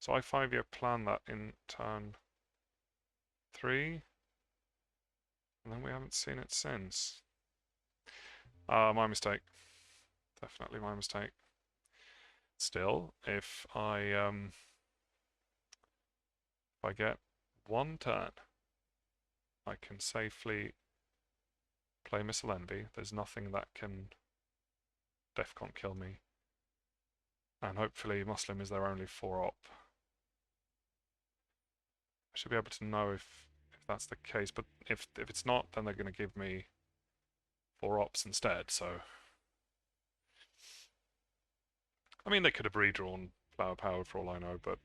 So I 5-year plan that in turn 3, and then we haven't seen it since. My mistake. Definitely my mistake. Still, if I get one turn, I can safely play Missile Envy. There's nothing that can defcon kill me. And hopefully Muslim is their only 4-op. I should be able to know if that's the case, but if it's not, then they're going to give me 4-ops instead, so... I mean, they could have redrawn Flower Power for all I know, but...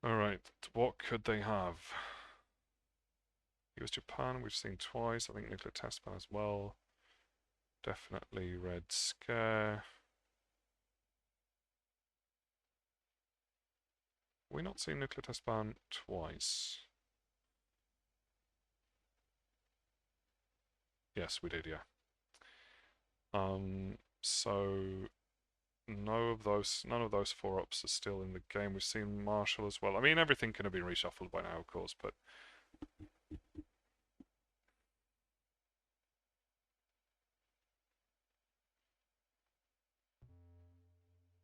Alright, what could they have? US Japan, we've seen twice. I think nuclear test ban as well. Definitely Red Scare. We not seen nuclear test ban twice? Yes, we did, yeah. So none of those 4-ops are still in the game. We've seen Marshall as well. I mean, everything can have been reshuffled by now, of course, but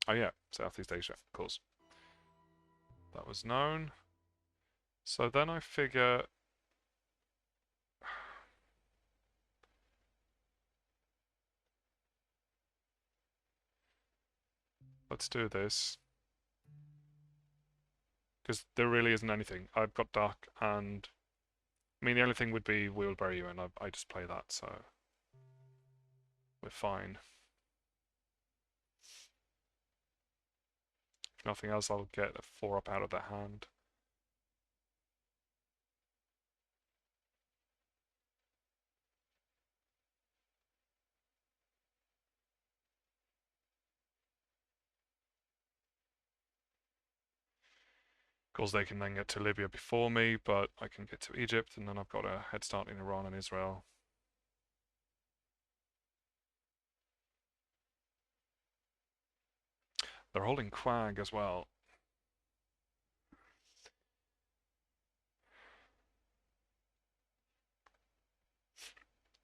oh yeah, Southeast Asia, of course. That was known. So then I figure let's do this. Because there really isn't anything. I've got Duck, and I mean, the only thing would be Wheelbarrow, and I just play that, so we're fine. If nothing else, I'll get a 4-up out of the hand. Of course, they can then get to Libya before me, but I can get to Egypt, and then I've got a head start in Iran and Israel. They're holding Quag as well.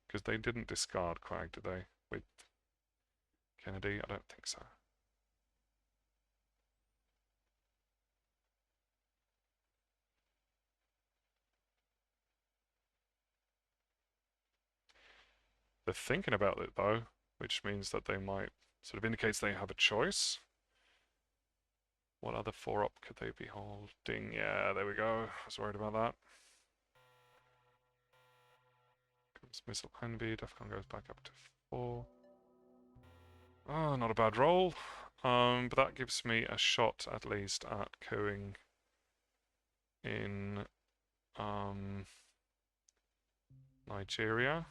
Because they didn't discard Quag, did they? With Kennedy? I don't think so. They're thinking about it though, which means that they might sort of indicates they have a choice. What other 4-op could they be holding? Yeah, there we go. I was worried about that. Comes Missile Envy, Defcon goes back up to 4. Oh, not a bad roll. But that gives me a shot at least at coing in Nigeria.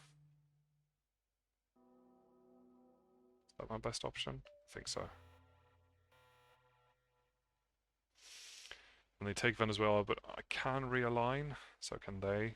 Is that my best option? I think so. And they take Venezuela, but I can realign, so can they.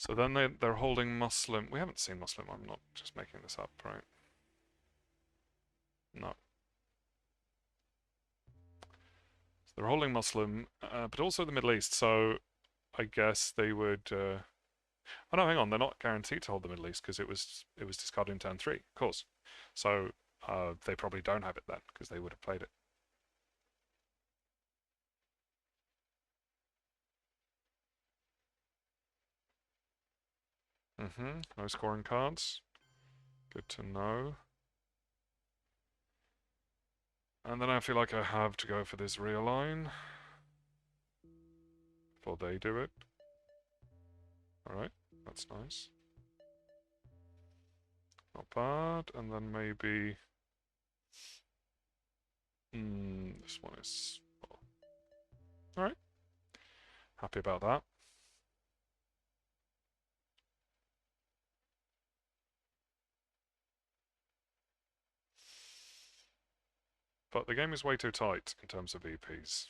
So then they're holding Muslim. We haven't seen Muslim. I'm not just making this up, right? No. So they're holding Muslim, but also the Middle East. So I guess they would. Oh no, hang on. They're not guaranteed to hold the Middle East because it was discarded in turn 3, of course. So they probably don't have it then because they would have played it. No scoring cards. Good to know. And then I feel like I have to go for this realign before they do it. Alright, that's nice. Not bad. And then maybe... this one is... Alright. Happy about that. But the game is way too tight in terms of VPs.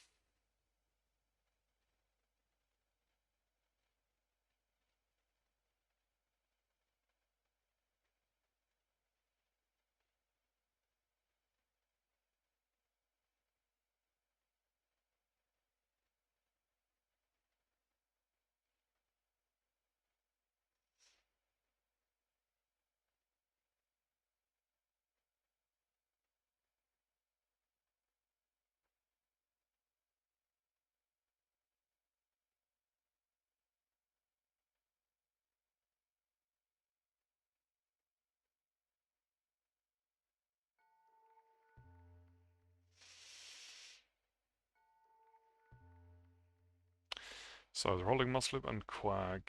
So they're holding Muslim and Quag.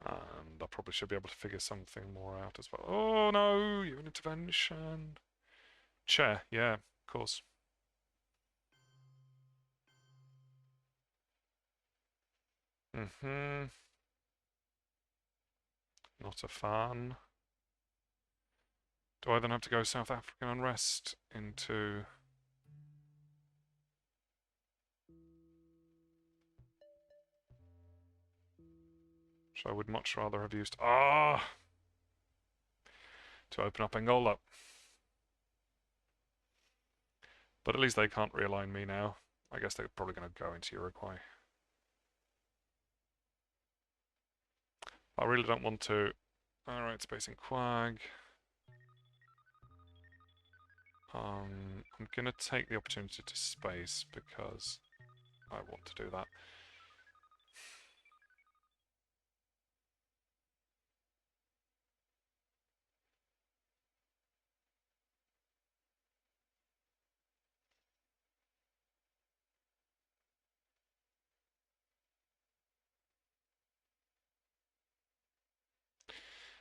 And I probably should be able to figure something more out as well. Oh no, you're an intervention. Chair, yeah, of course. Not a fan. Do I then have to go South African unrest into... Which I would much rather have used... To open up Angola. But at least they can't realign me now. I guess they're probably going to go into Uruguay. I really don't want to... Alright, spacing Quag. I'm going to take the opportunity to space because I want to do that.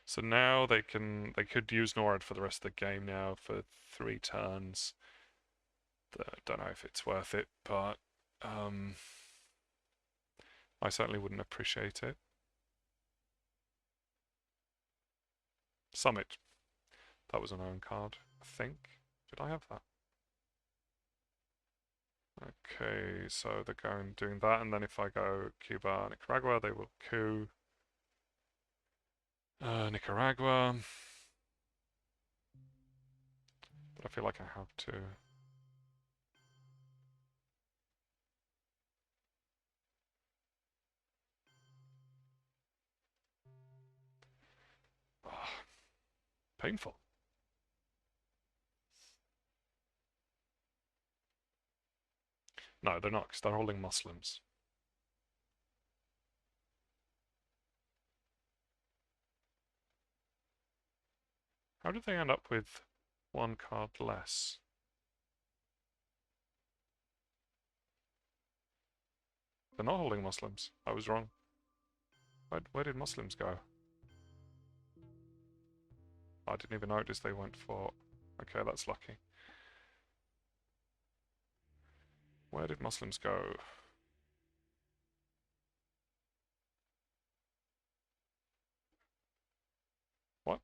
So now they could use NORAD for the rest of the game now for 3 turns. Don't know if it's worth it, but I certainly wouldn't appreciate it. Summit. That was an own card, I think. Did I have that? Okay, so they're doing that, and then if I go Cuba, Nicaragua, they will coup Nicaragua. But I feel like I have to. Painful. No, they're not, because they're holding Muslims. How did they end up with 1 card less? They're not holding Muslims. I was wrong. Where did Muslims go? I didn't even notice they went for... Okay, that's lucky. Where did Muslims go? What?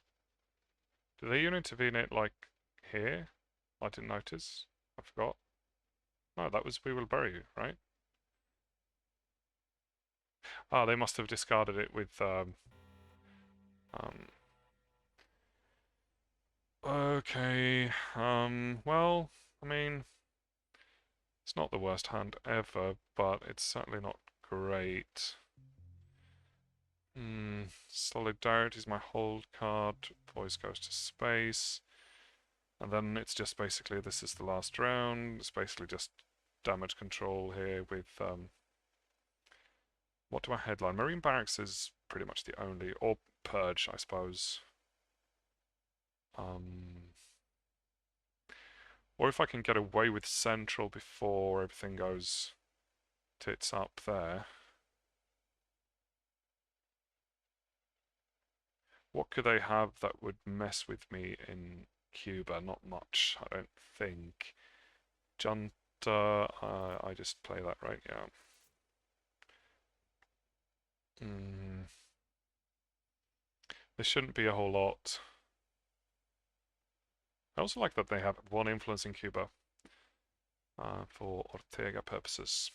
Did they intervene it, like, here? I didn't notice. I forgot. No, that was We Will Bury You, right? Ah, they must have discarded it with um okay. Well, I mean, it's not the worst hand ever, but it's certainly not great. Solidarity is my hold card. Voice goes to space. And then it's just basically, this is the last round. It's basically just damage control here with, what do I headline? Marine Barracks is pretty much the only, or Purge, I suppose. Or if I can get away with Central before everything goes tits up there. What could they have that would mess with me in Cuba? Not much, I don't think. Junta, I just play that, right? Yeah. There shouldn't be a whole lot. I also like that they have one influence in Cuba for Ortega purposes.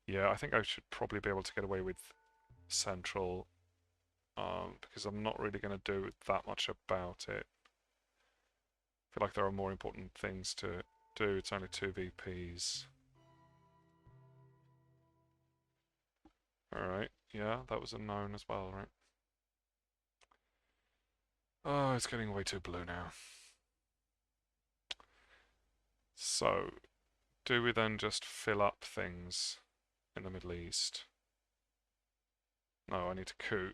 Yeah, I think I should probably be able to get away with Central because I'm not really going to do that much about it. I feel like there are more important things to do. It's only 2 VPs. Alright, yeah, that was a known as well, right? Oh, it's getting way too blue now. So, do we then just fill up things in the Middle East? No, I need to coup.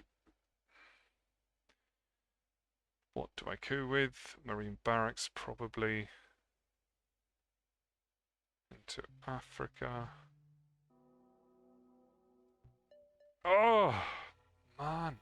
What do I coup with? Marine Barracks, probably. Into Africa. Oh, man.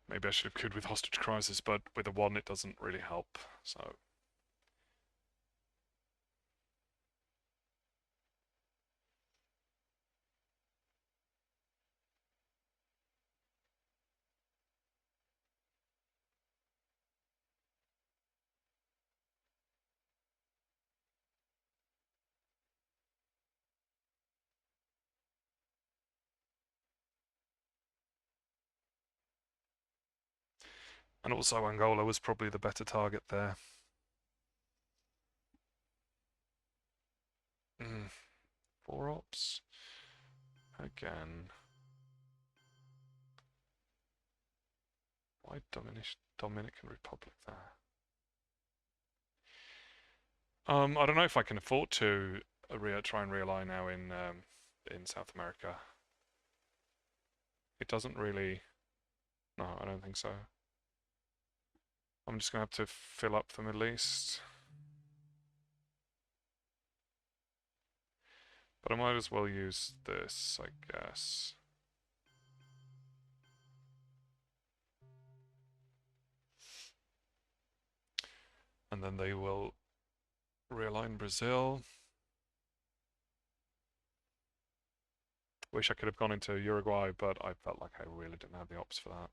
Maybe I should have could with Hostage Crisis, but with a 1 it doesn't really help, so... And also Angola was probably the better target there. 4 ops. Again. Why Dominican Republic there? I don't know if I can afford to try and realign now in South America. It doesn't really... No, I don't think so. I'm just going to have to fill up the Middle East. But I might as well use this, I guess. And then they will realign Brazil. Wish I could have gone into Uruguay, but I felt like I really didn't have the ops for that.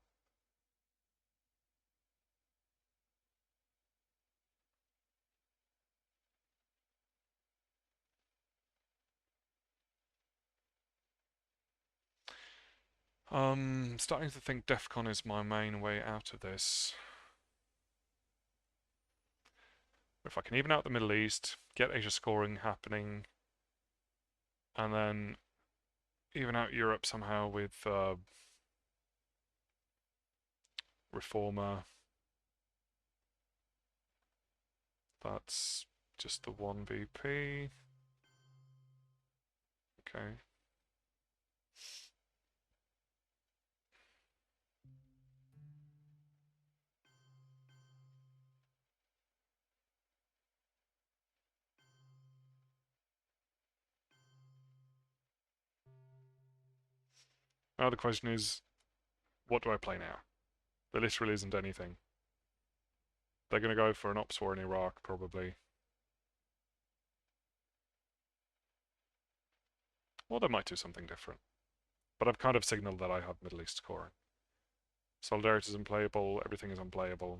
Starting to think DEFCON is my main way out of this. If I can even out the Middle East, get Asia scoring happening, and then even out Europe somehow with Reformer. That's just the 1 VP. Okay. Now the question is, what do I play now? There literally isn't anything. They're going to go for an ops war in Iraq, probably. Or they might do something different. But I've kind of signaled that I have Middle East scoring. Solidarity is unplayable, everything is unplayable.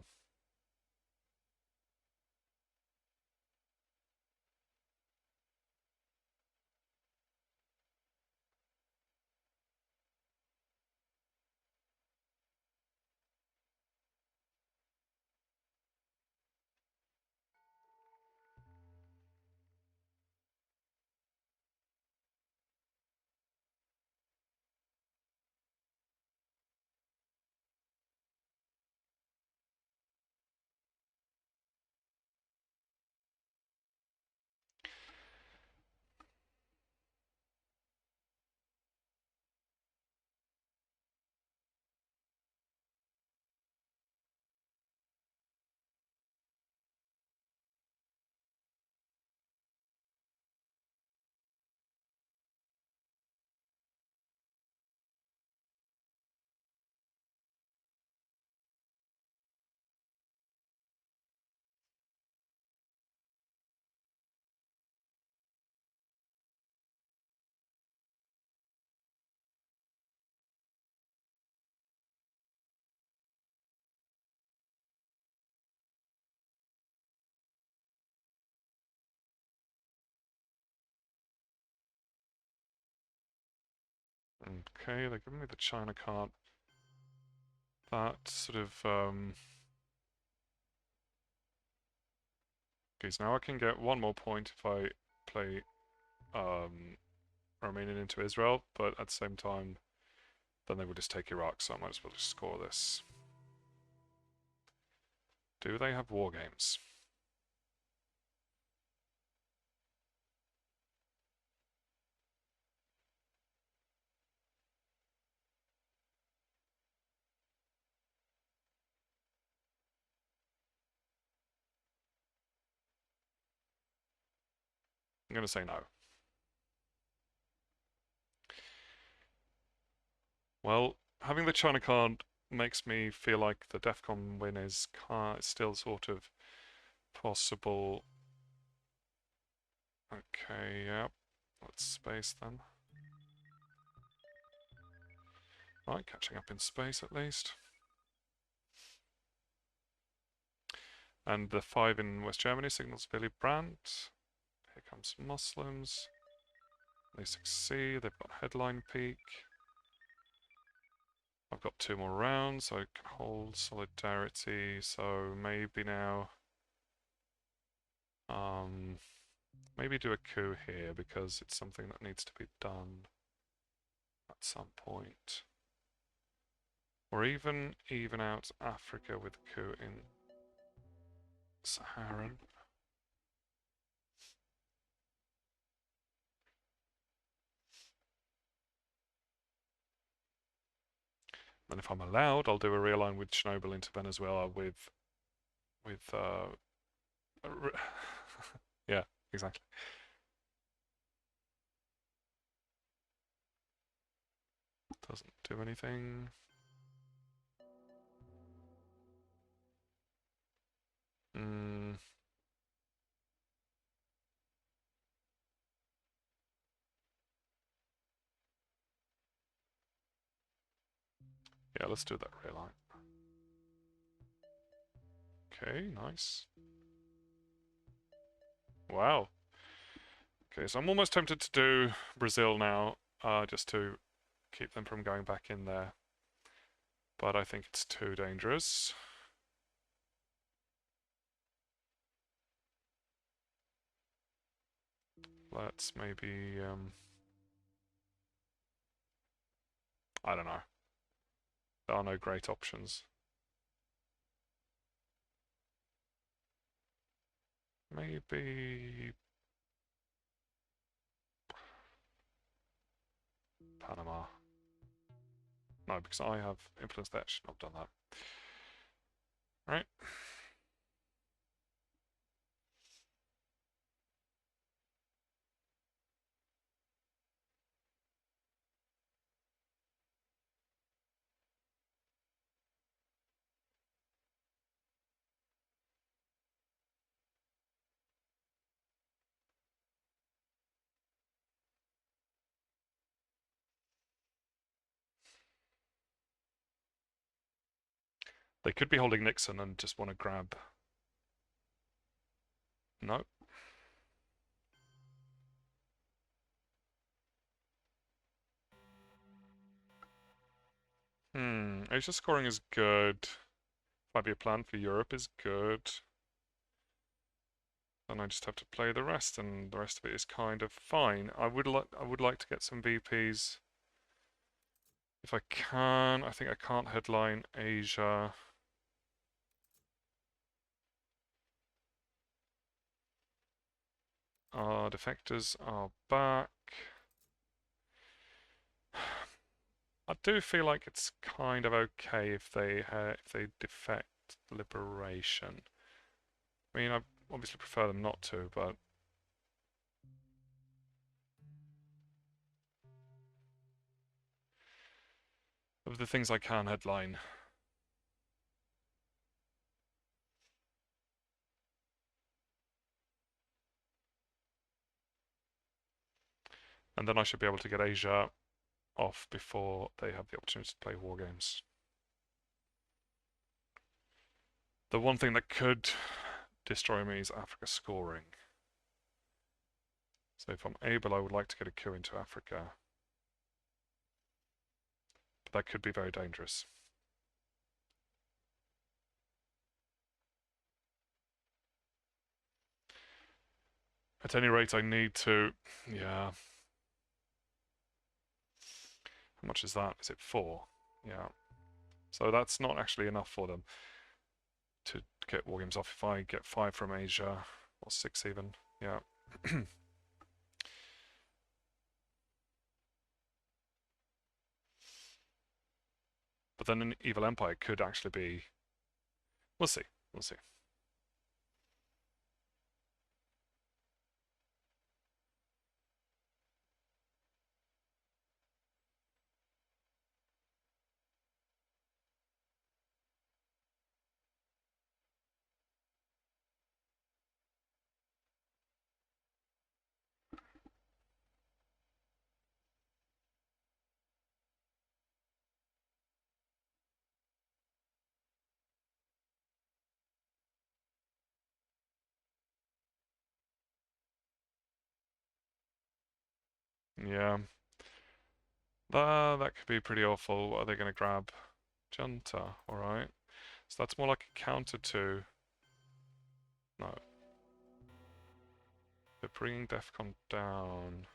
Okay, they're giving me the China card. That sort of, okay, so now I can get one more point if I play Romanian into Israel, but at the same time, then they would just take Iraq, so I might as well just score this. Do they have war games? I'm going to say no. Well, having the China card makes me feel like the DEFCON win is still sort of possible. Okay, yeah. Let's space then. Right, catching up in space at least. And the 5 in West Germany signals Willy Brandt. Here comes Muslims. They succeed, they've got headline peak. I've got 2 more rounds, so I can hold solidarity, so maybe now maybe do a coup here because it's something that needs to be done at some point. Or even out Africa with a coup in Saharan. Then if I'm allowed, I'll do a realign with Chernobyl into Venezuela with yeah, exactly. Doesn't do anything. Yeah, let's do that realign. Okay, nice. Wow. Okay, so I'm almost tempted to do Brazil now, just to keep them from going back in there. But I think it's too dangerous. Let's maybe, I don't know. There are no great options. Maybe Panama. No, because I have influenced that. Should not have done that. Right. They could be holding Nixon and just want to grab. No. Asia scoring is good. 5-year plan for Europe is good. Then I just have to play the rest, and the rest of it is kind of fine. I would like to get some VPs if I can. I think I can't headline Asia. Our defectors are back. I do feel like it's kind of okay if they defect Liberation. I mean, I obviously prefer them not to, but of the things I can headline. And then I should be able to get Asia off before they have the opportunity to play war games. The one thing that could destroy me is Africa scoring. So if I'm able, I would like to get a coup into Africa. But that could be very dangerous. At any rate, I need to... Yeah. How much is that? Is it 4? Yeah. So that's not actually enough for them to get war games off. If I get 5 from Asia, or 6 even, yeah. But then an evil empire could actually be... We'll see. We'll see. Yeah. That could be pretty awful. What are they going to grab? Junta, alright. So that's more like a counter to... No. They're bringing Defcon down.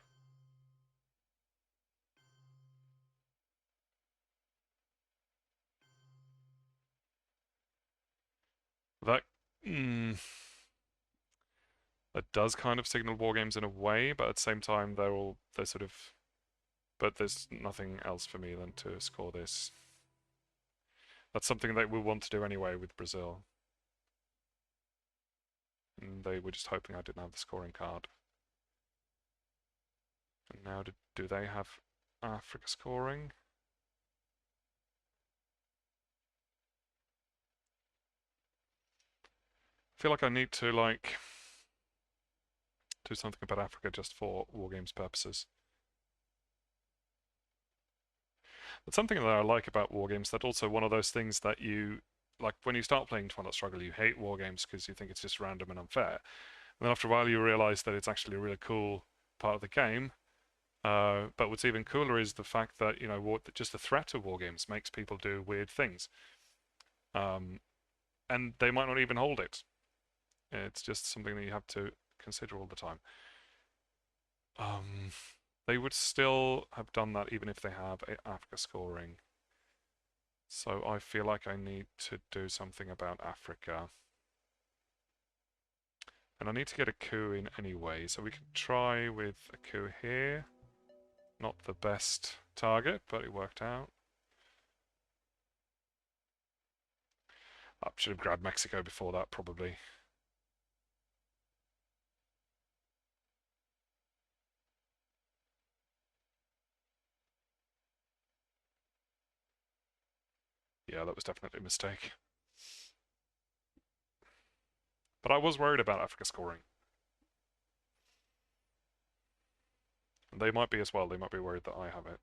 That... that does kind of signal war games in a way, but at the same time they're sort of... But there's nothing else for me than to score this. That's something that we want to do anyway with Brazil. And they were just hoping I didn't have the scoring card. And now do they have Africa scoring? I feel like I need to like do something about Africa just for war games purposes. But something that I like about war games, that's also one of those things that you like when you start playing Twilight Struggle, you hate war games because you think it's just random and unfair. And then after a while, you realize that it's actually a really cool part of the game. But what's even cooler is the fact that just the threat of war games makes people do weird things, and they might not even hold it. It's just something that you have to consider all the time. They would still have done that even if they have Africa scoring. So I feel like I need to do something about Africa. And I need to get a coup in anyway, so we can try with a coup here. Not the best target, but it worked out. I should have grabbed Mexico before that, probably. Yeah, that was definitely a mistake. But I was worried about Africa scoring. And they might be as well. They might be worried that I have it.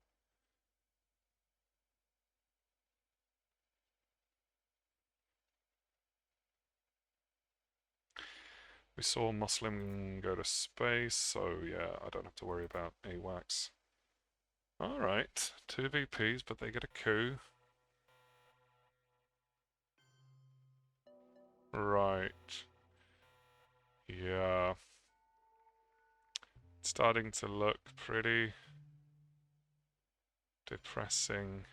We saw Muslim go to space, so yeah, I don't have to worry about AWACS. Alright, 2 VPs, but they get a coup. Right. Yeah. It's starting to look pretty depressing.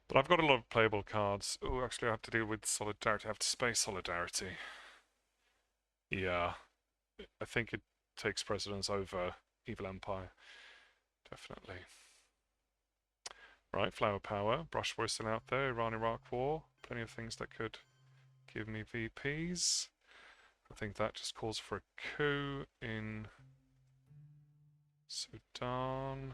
But I've got a lot of playable cards. Oh, actually I have to deal with Solidarity. I have to space Solidarity. Yeah. I think it takes precedence over Evil Empire. Definitely. Right, Flower Power. Brush War still out there. Iran-Iraq War. Plenty of things that could give me VPs. I think that just calls for a coup in Sudan.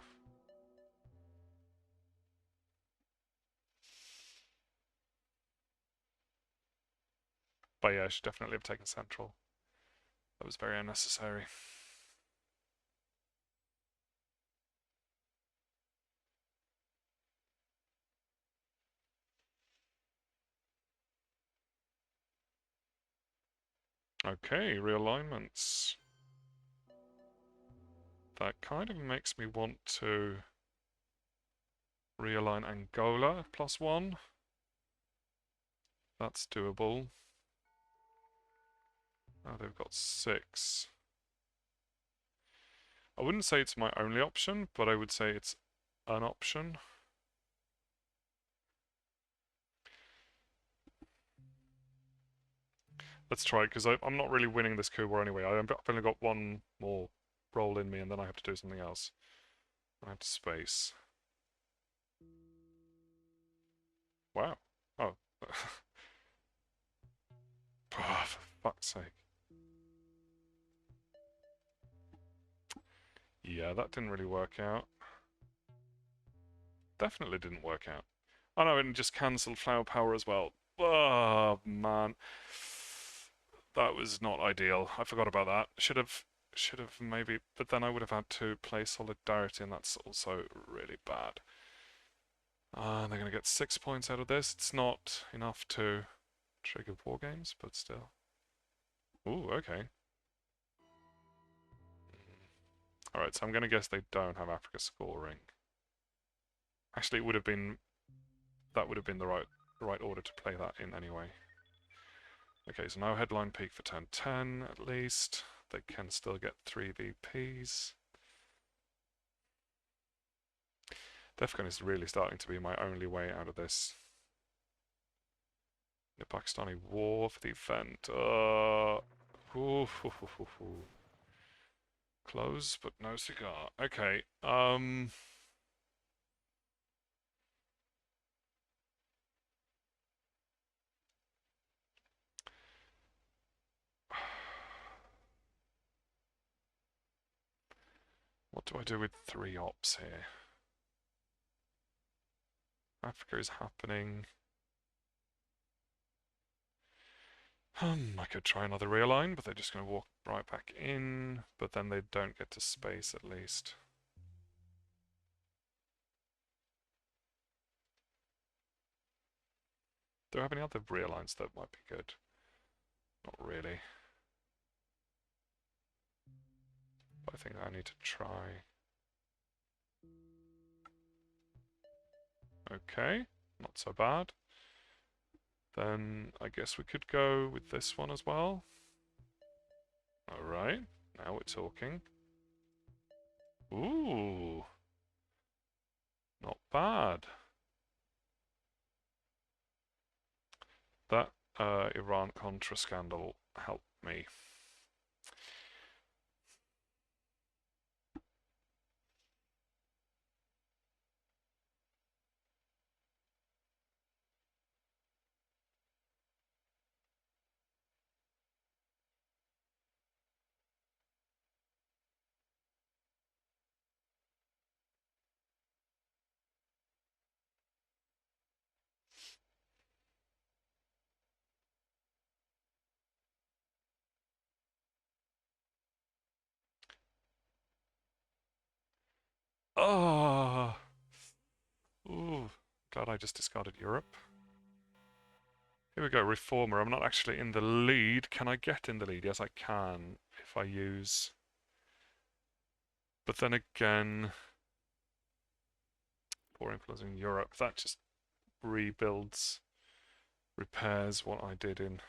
But yeah, I should definitely have taken Central. That was very unnecessary. Okay, realignments. That kind of makes me want to realign Angola +1. That's doable. Now they've got 6. I wouldn't say it's my only option, but I would say it's an option. Let's try it, because I'm not really winning this coup war anyway. I've only got one more roll in me, and then I have to do something else. I have to space. Wow. Oh. Oh, for fuck's sake. Yeah, that didn't really work out. Definitely didn't work out. Oh no, and just cancelled Flower Power as well. Oh, man. That was not ideal. I forgot about that. Should have maybe, but then I would have had to play Solidarity, and that's also really bad. They're going to get 6 points out of this. It's not enough to trigger war games, but still. Ooh, okay. Alright, so I'm going to guess they don't have Africa scoring. Actually, it would have been, that would have been the right order to play that in anyway. Okay, so now headline peak for 10-10 at least. They can still get 3 VPs. Defcon is really starting to be my only way out of this. The Pakistani war for the event. Ooh, close, but no cigar. Okay, what do I do with 3 ops here? Africa is happening. I could try another realign, but they're just going to walk right back in. But then they don't get to space at least. Do I have any other realigns that might be good? Not really. But I think I need to try. Okay, not so bad. Then I guess we could go with this one as well. Alright, now we're talking. Ooh, not bad. That Iran-Contra scandal helped me. Oh, ooh, glad I just discarded Europe. Here we go, Reformer. I'm not actually in the lead. Can I get in the lead? Yes, I can if I use. But then again, poor influence in Europe. That just rebuilds, repairs what I did in.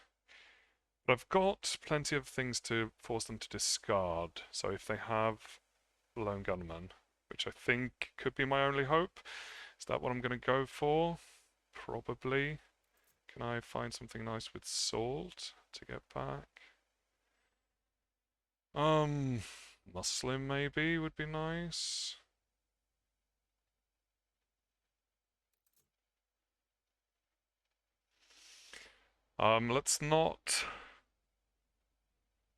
But I've got plenty of things to force them to discard. So if they have Lone Gunman, which I think could be my only hope, is that what I'm going to go for? Probably. Can I find something nice with salt to get back? Muslim maybe would be nice. Let's not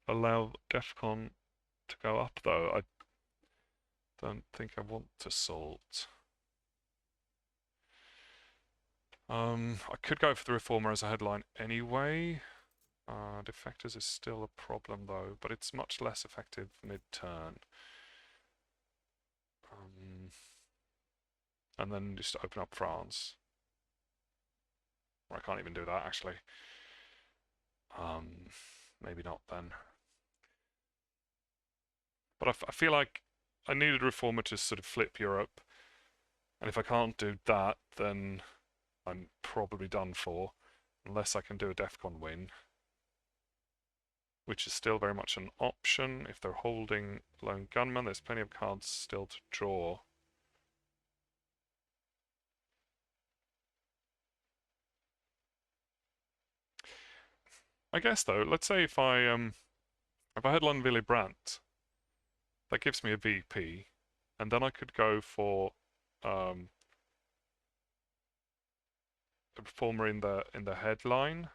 allow DEFCON to go up though. I don't think I want to salt. I could go for the Reformer as a headline anyway. Defectors is still a problem though, but it's much less effective mid-turn. And then just open up France. Or I can't even do that actually. Maybe not then. But I feel like I needed a Reformer to sort of flip Europe. And if I can't do that, then I'm probably done for. Unless I can do a DEFCON win. Which is still very much an option. If they're holding Lone Gunman, there's plenty of cards still to draw. I guess though, let's say if I headline Willy Brandt, that gives me a VP, and then I could go for a Reformer in the headline.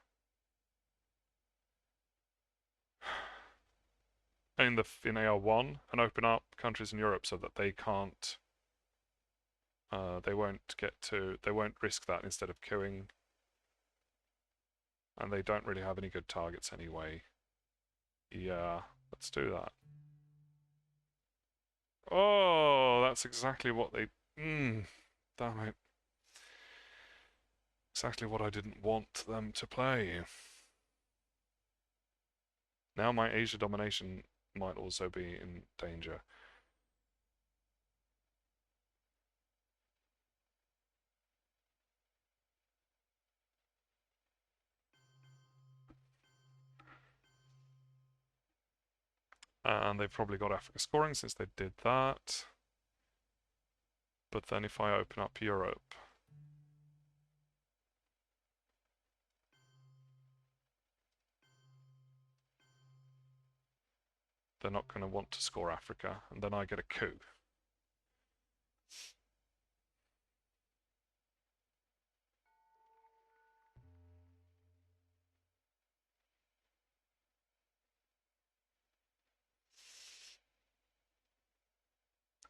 In AR1 and open up countries in Europe so that they can't they won't risk that instead of queuing, and they don't really have any good targets anyway. Yeah, let's do that. Oh, that's exactly what they damn it. Exactly what I didn't want them to play. Now my Asia domination might also be in danger. And they've probably got Africa scoring since they did that. But then if I open up Europe, they're not going to want to score Africa, and then I get a coup.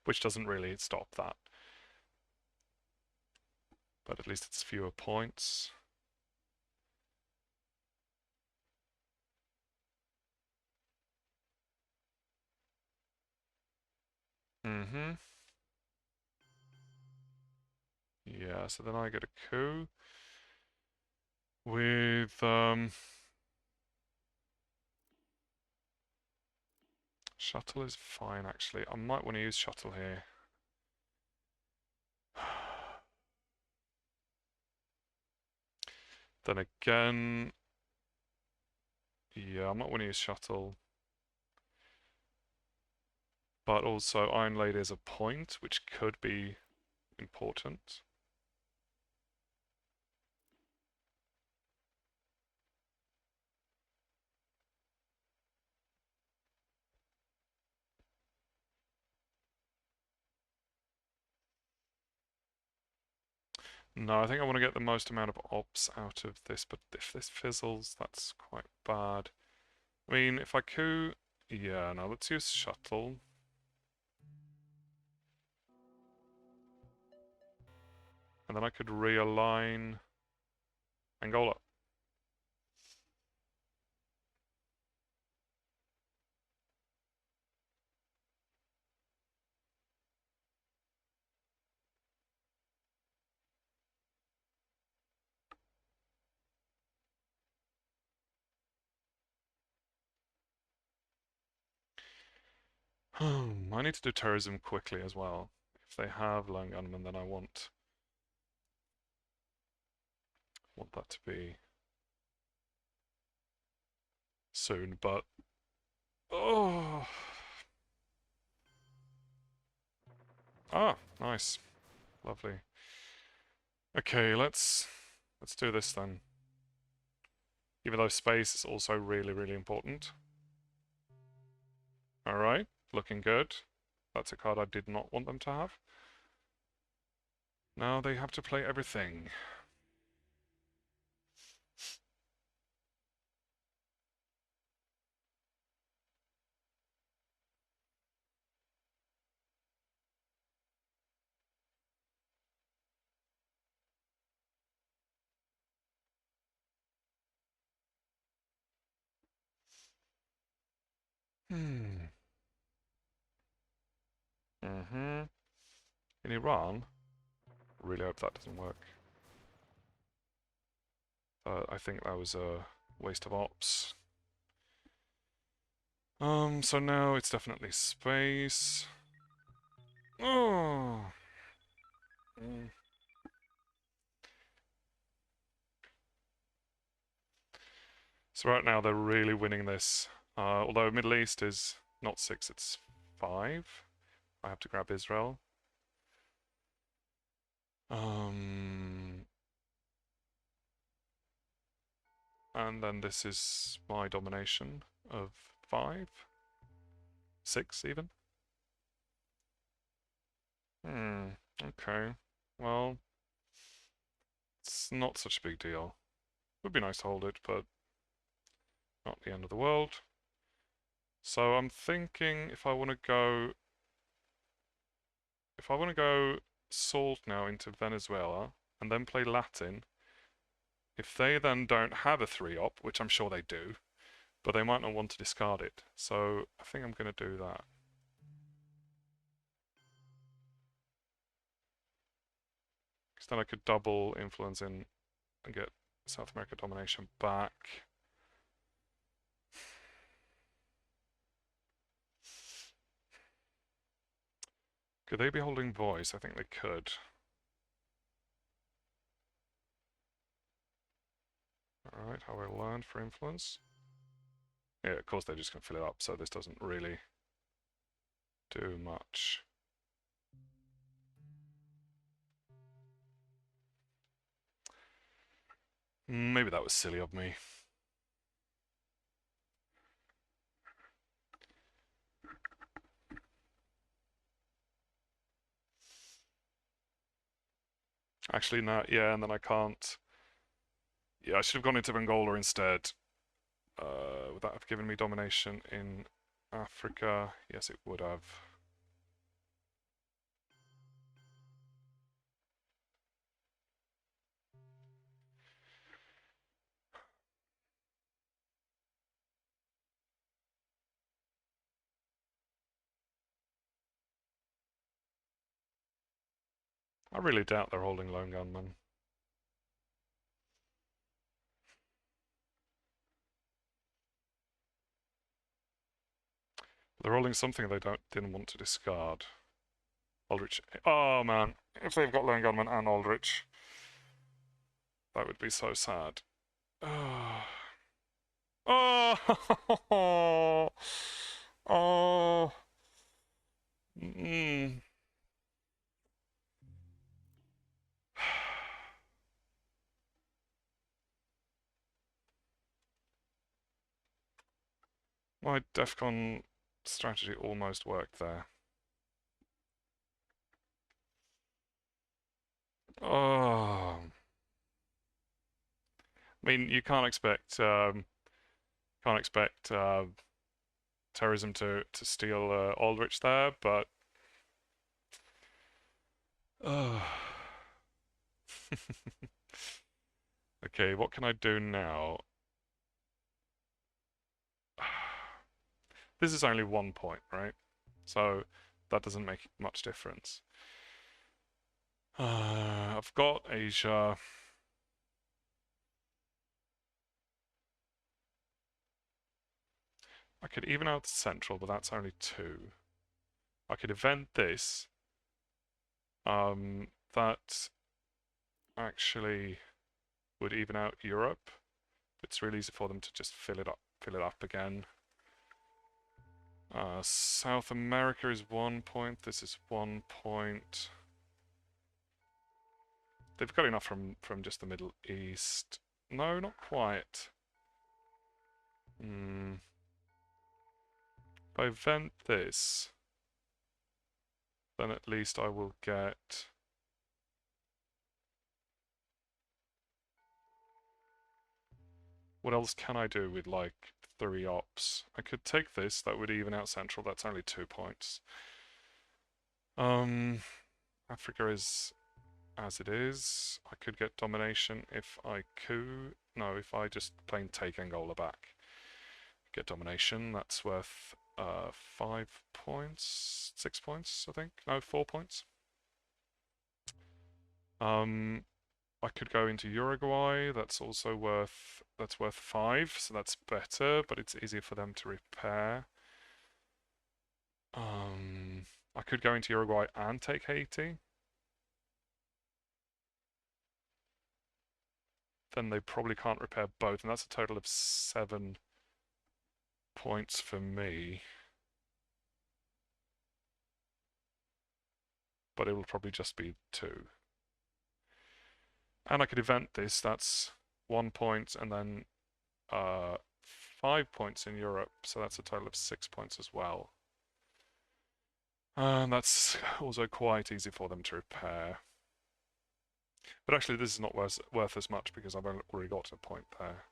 Which doesn't really stop that. But at least it's fewer points. Yeah, so then I get a coup with shuttle is fine actually. I might want to use shuttle here. Then again, yeah, I might want to use shuttle. But also Iron Lady is a point, which could be important. No, I think I want to get the most amount of ops out of this, but if this fizzles, that's quite bad. I mean, if I coup... Yeah, no, let's use shuttle. And then I could realign Angola. I need to do terrorism quickly as well. If they have lone gunmen, then I want that to be soon, but oh. Ah, nice. Lovely. Okay, let's do this then. Even though space is also really, really important. Alright, looking good. That's a card I did not want them to have. Now they have to play everything. Hmm. Mm-hmm. In Iran? Really hope that doesn't work. I think that was a waste of ops. So now it's definitely space. Oh. Mm. So right now they're really winning this. Although Middle East is not 6, it's 5. I have to grab Israel. And then this is my domination of 5, 6 even. Okay. Well, it's not such a big deal. Would be nice to hold it, but not the end of the world. So I'm thinking if I want to go salt now into Venezuela and then play Latin, if they then don't have a 3-op, which I'm sure they do, but they might not want to discard it. So I think I'm going to do that. Because then I could double influence in and get South America domination back. Could they be holding voice? I think they could. Alright, how I learned for influence. Yeah, of course they're just going to fill it up, so this doesn't really do much. Maybe that was silly of me. Actually, no, yeah, and then I can't. Yeah, I should have gone into Angola instead. Would that have given me domination in Africa? Yes, it would have. I really doubt they're holding lone gunmen. They're holding something they didn't want to discard. Aldrich. Oh man, if they've got lone gunmen and Aldrich, that would be so sad. Oh. Oh. Oh. Mm. My DEFCON strategy almost worked there. Oh. I mean, you can't expect terrorism to steal Aldrich there, but okay, what can I do now? This is only 1 point, right? So that doesn't make much difference. I've got Asia. I could even out Central, but that's only 2. I could event this. That actually would even out Europe. It's really easy for them to just fill it up again. South America is 1 point. This is 1 point. They've got enough from just the Middle East. No, not quite. If I event this, then at least I will get... What else can I do with, like, 3 ops? I could take this, that would even out Central, that's only 2 points. Africa is as it is. I could get domination if I coup. No, if I just plain take Angola back. Get domination, that's worth 5 points, 6 points, I think. No, 4 points. I could go into Uruguay, that's also worth 5, so that's better, but it's easier for them to repair. I could go into Uruguay and take Haiti. Then they probably can't repair both, and that's a total of 7 points for me. But it will probably just be 2. And I could event this, that's 1 point, and then 5 points in Europe, so that's a total of 6 points as well. And that's also quite easy for them to repair. But actually this is not worth as much because I've already got a point there.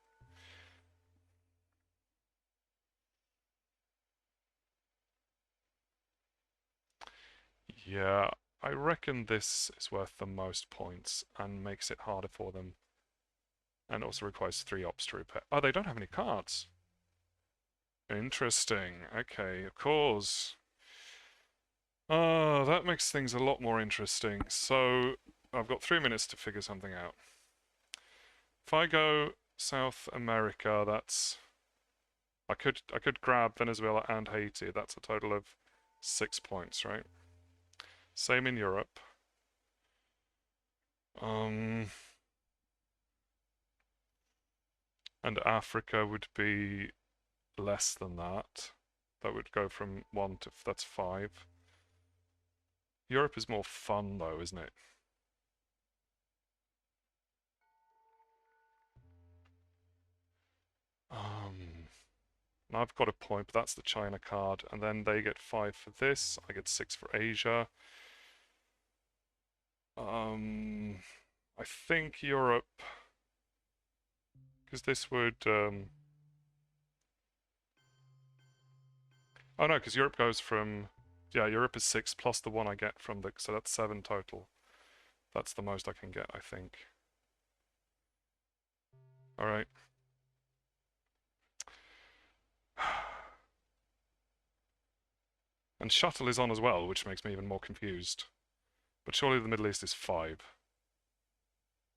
Yeah, I reckon this is worth the most points and makes it harder for them. And also requires 3 ops to repair. Oh, they don't have any cards. Interesting. Okay, of course. Oh, that makes things a lot more interesting. So, I've got 3 minutes to figure something out. If I go South America, that's... I could grab Venezuela and Haiti. That's a total of 6 points, right? Same in Europe. And Africa would be less than that. That would go from 1 to... that's 5. Europe is more fun though, isn't it? Now I've got a point, but that's the China card. And then they get 5 for this. I get 6 for Asia. I think Europe... because this would... Oh no, because Europe goes from... Yeah, Europe is 6 plus the 1 I get from the... So that's 7 total. That's the most I can get, I think. Alright. And shuttle is on as well, which makes me even more confused. But surely the Middle East is 5.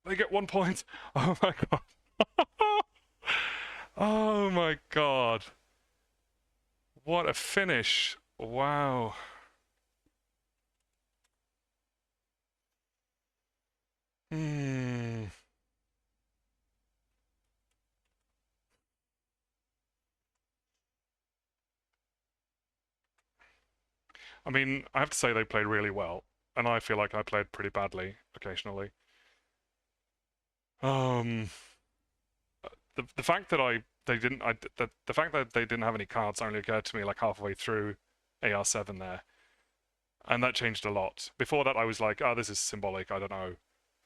They get 1 point! Oh my god. Oh my god. What a finish. Wow. I mean, I have to say they played really well, and I feel like I played pretty badly occasionally. The fact that the fact that they didn't have any cards only occurred to me like halfway through AR7 there, and that changed a lot. Before that, I was like, oh, this is symbolic. I don't know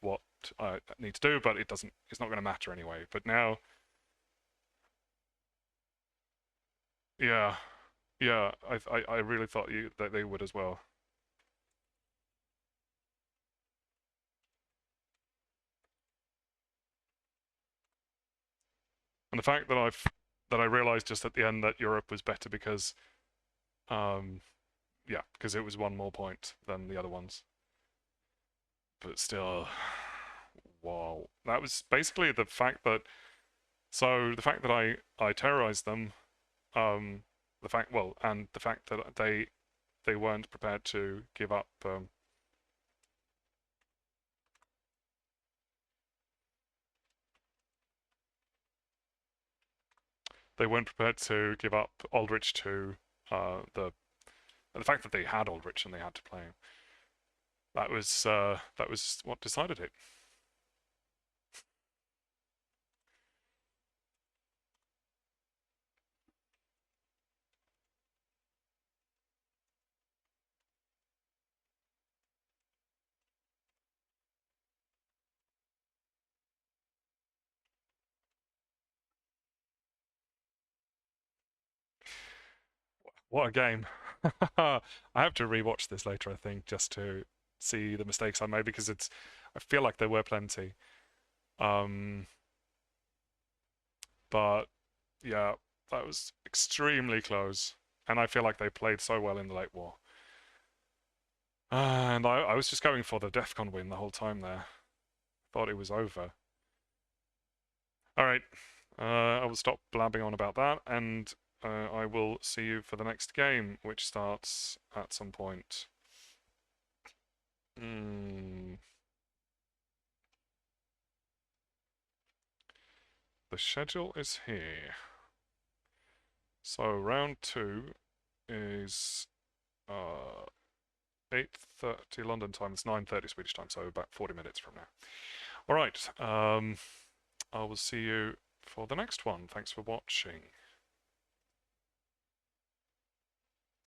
what I need to do, but it's not going to matter anyway. But now, yeah, yeah, I really thought that they would as well. And the fact that I realized just at the end that Europe was better because, yeah, because it was 1 more point than the other ones. But still, wow, that was basically the fact that. So the fact that I terrorized them, the fact that they weren't prepared to give up. They weren't prepared to give up Aldrich to the fact that they had Aldrich and they had to play him. That was what decided it. What a game! I have to rewatch this later, I think, just to see the mistakes I made because it's. I feel like there were plenty. Um, but yeah, that was extremely close, and I feel like they played so well in the late war. And I was just going for the DEFCON win the whole time there. Thought it was over. All right, I will stop blabbing on about that, and I will see you for the next game, which starts at some point. The schedule is here. So round 2 is 8:30 London time. It's 9:30 Swedish time, so about 40 minutes from now. All right. I will see you for the next one. Thanks for watching.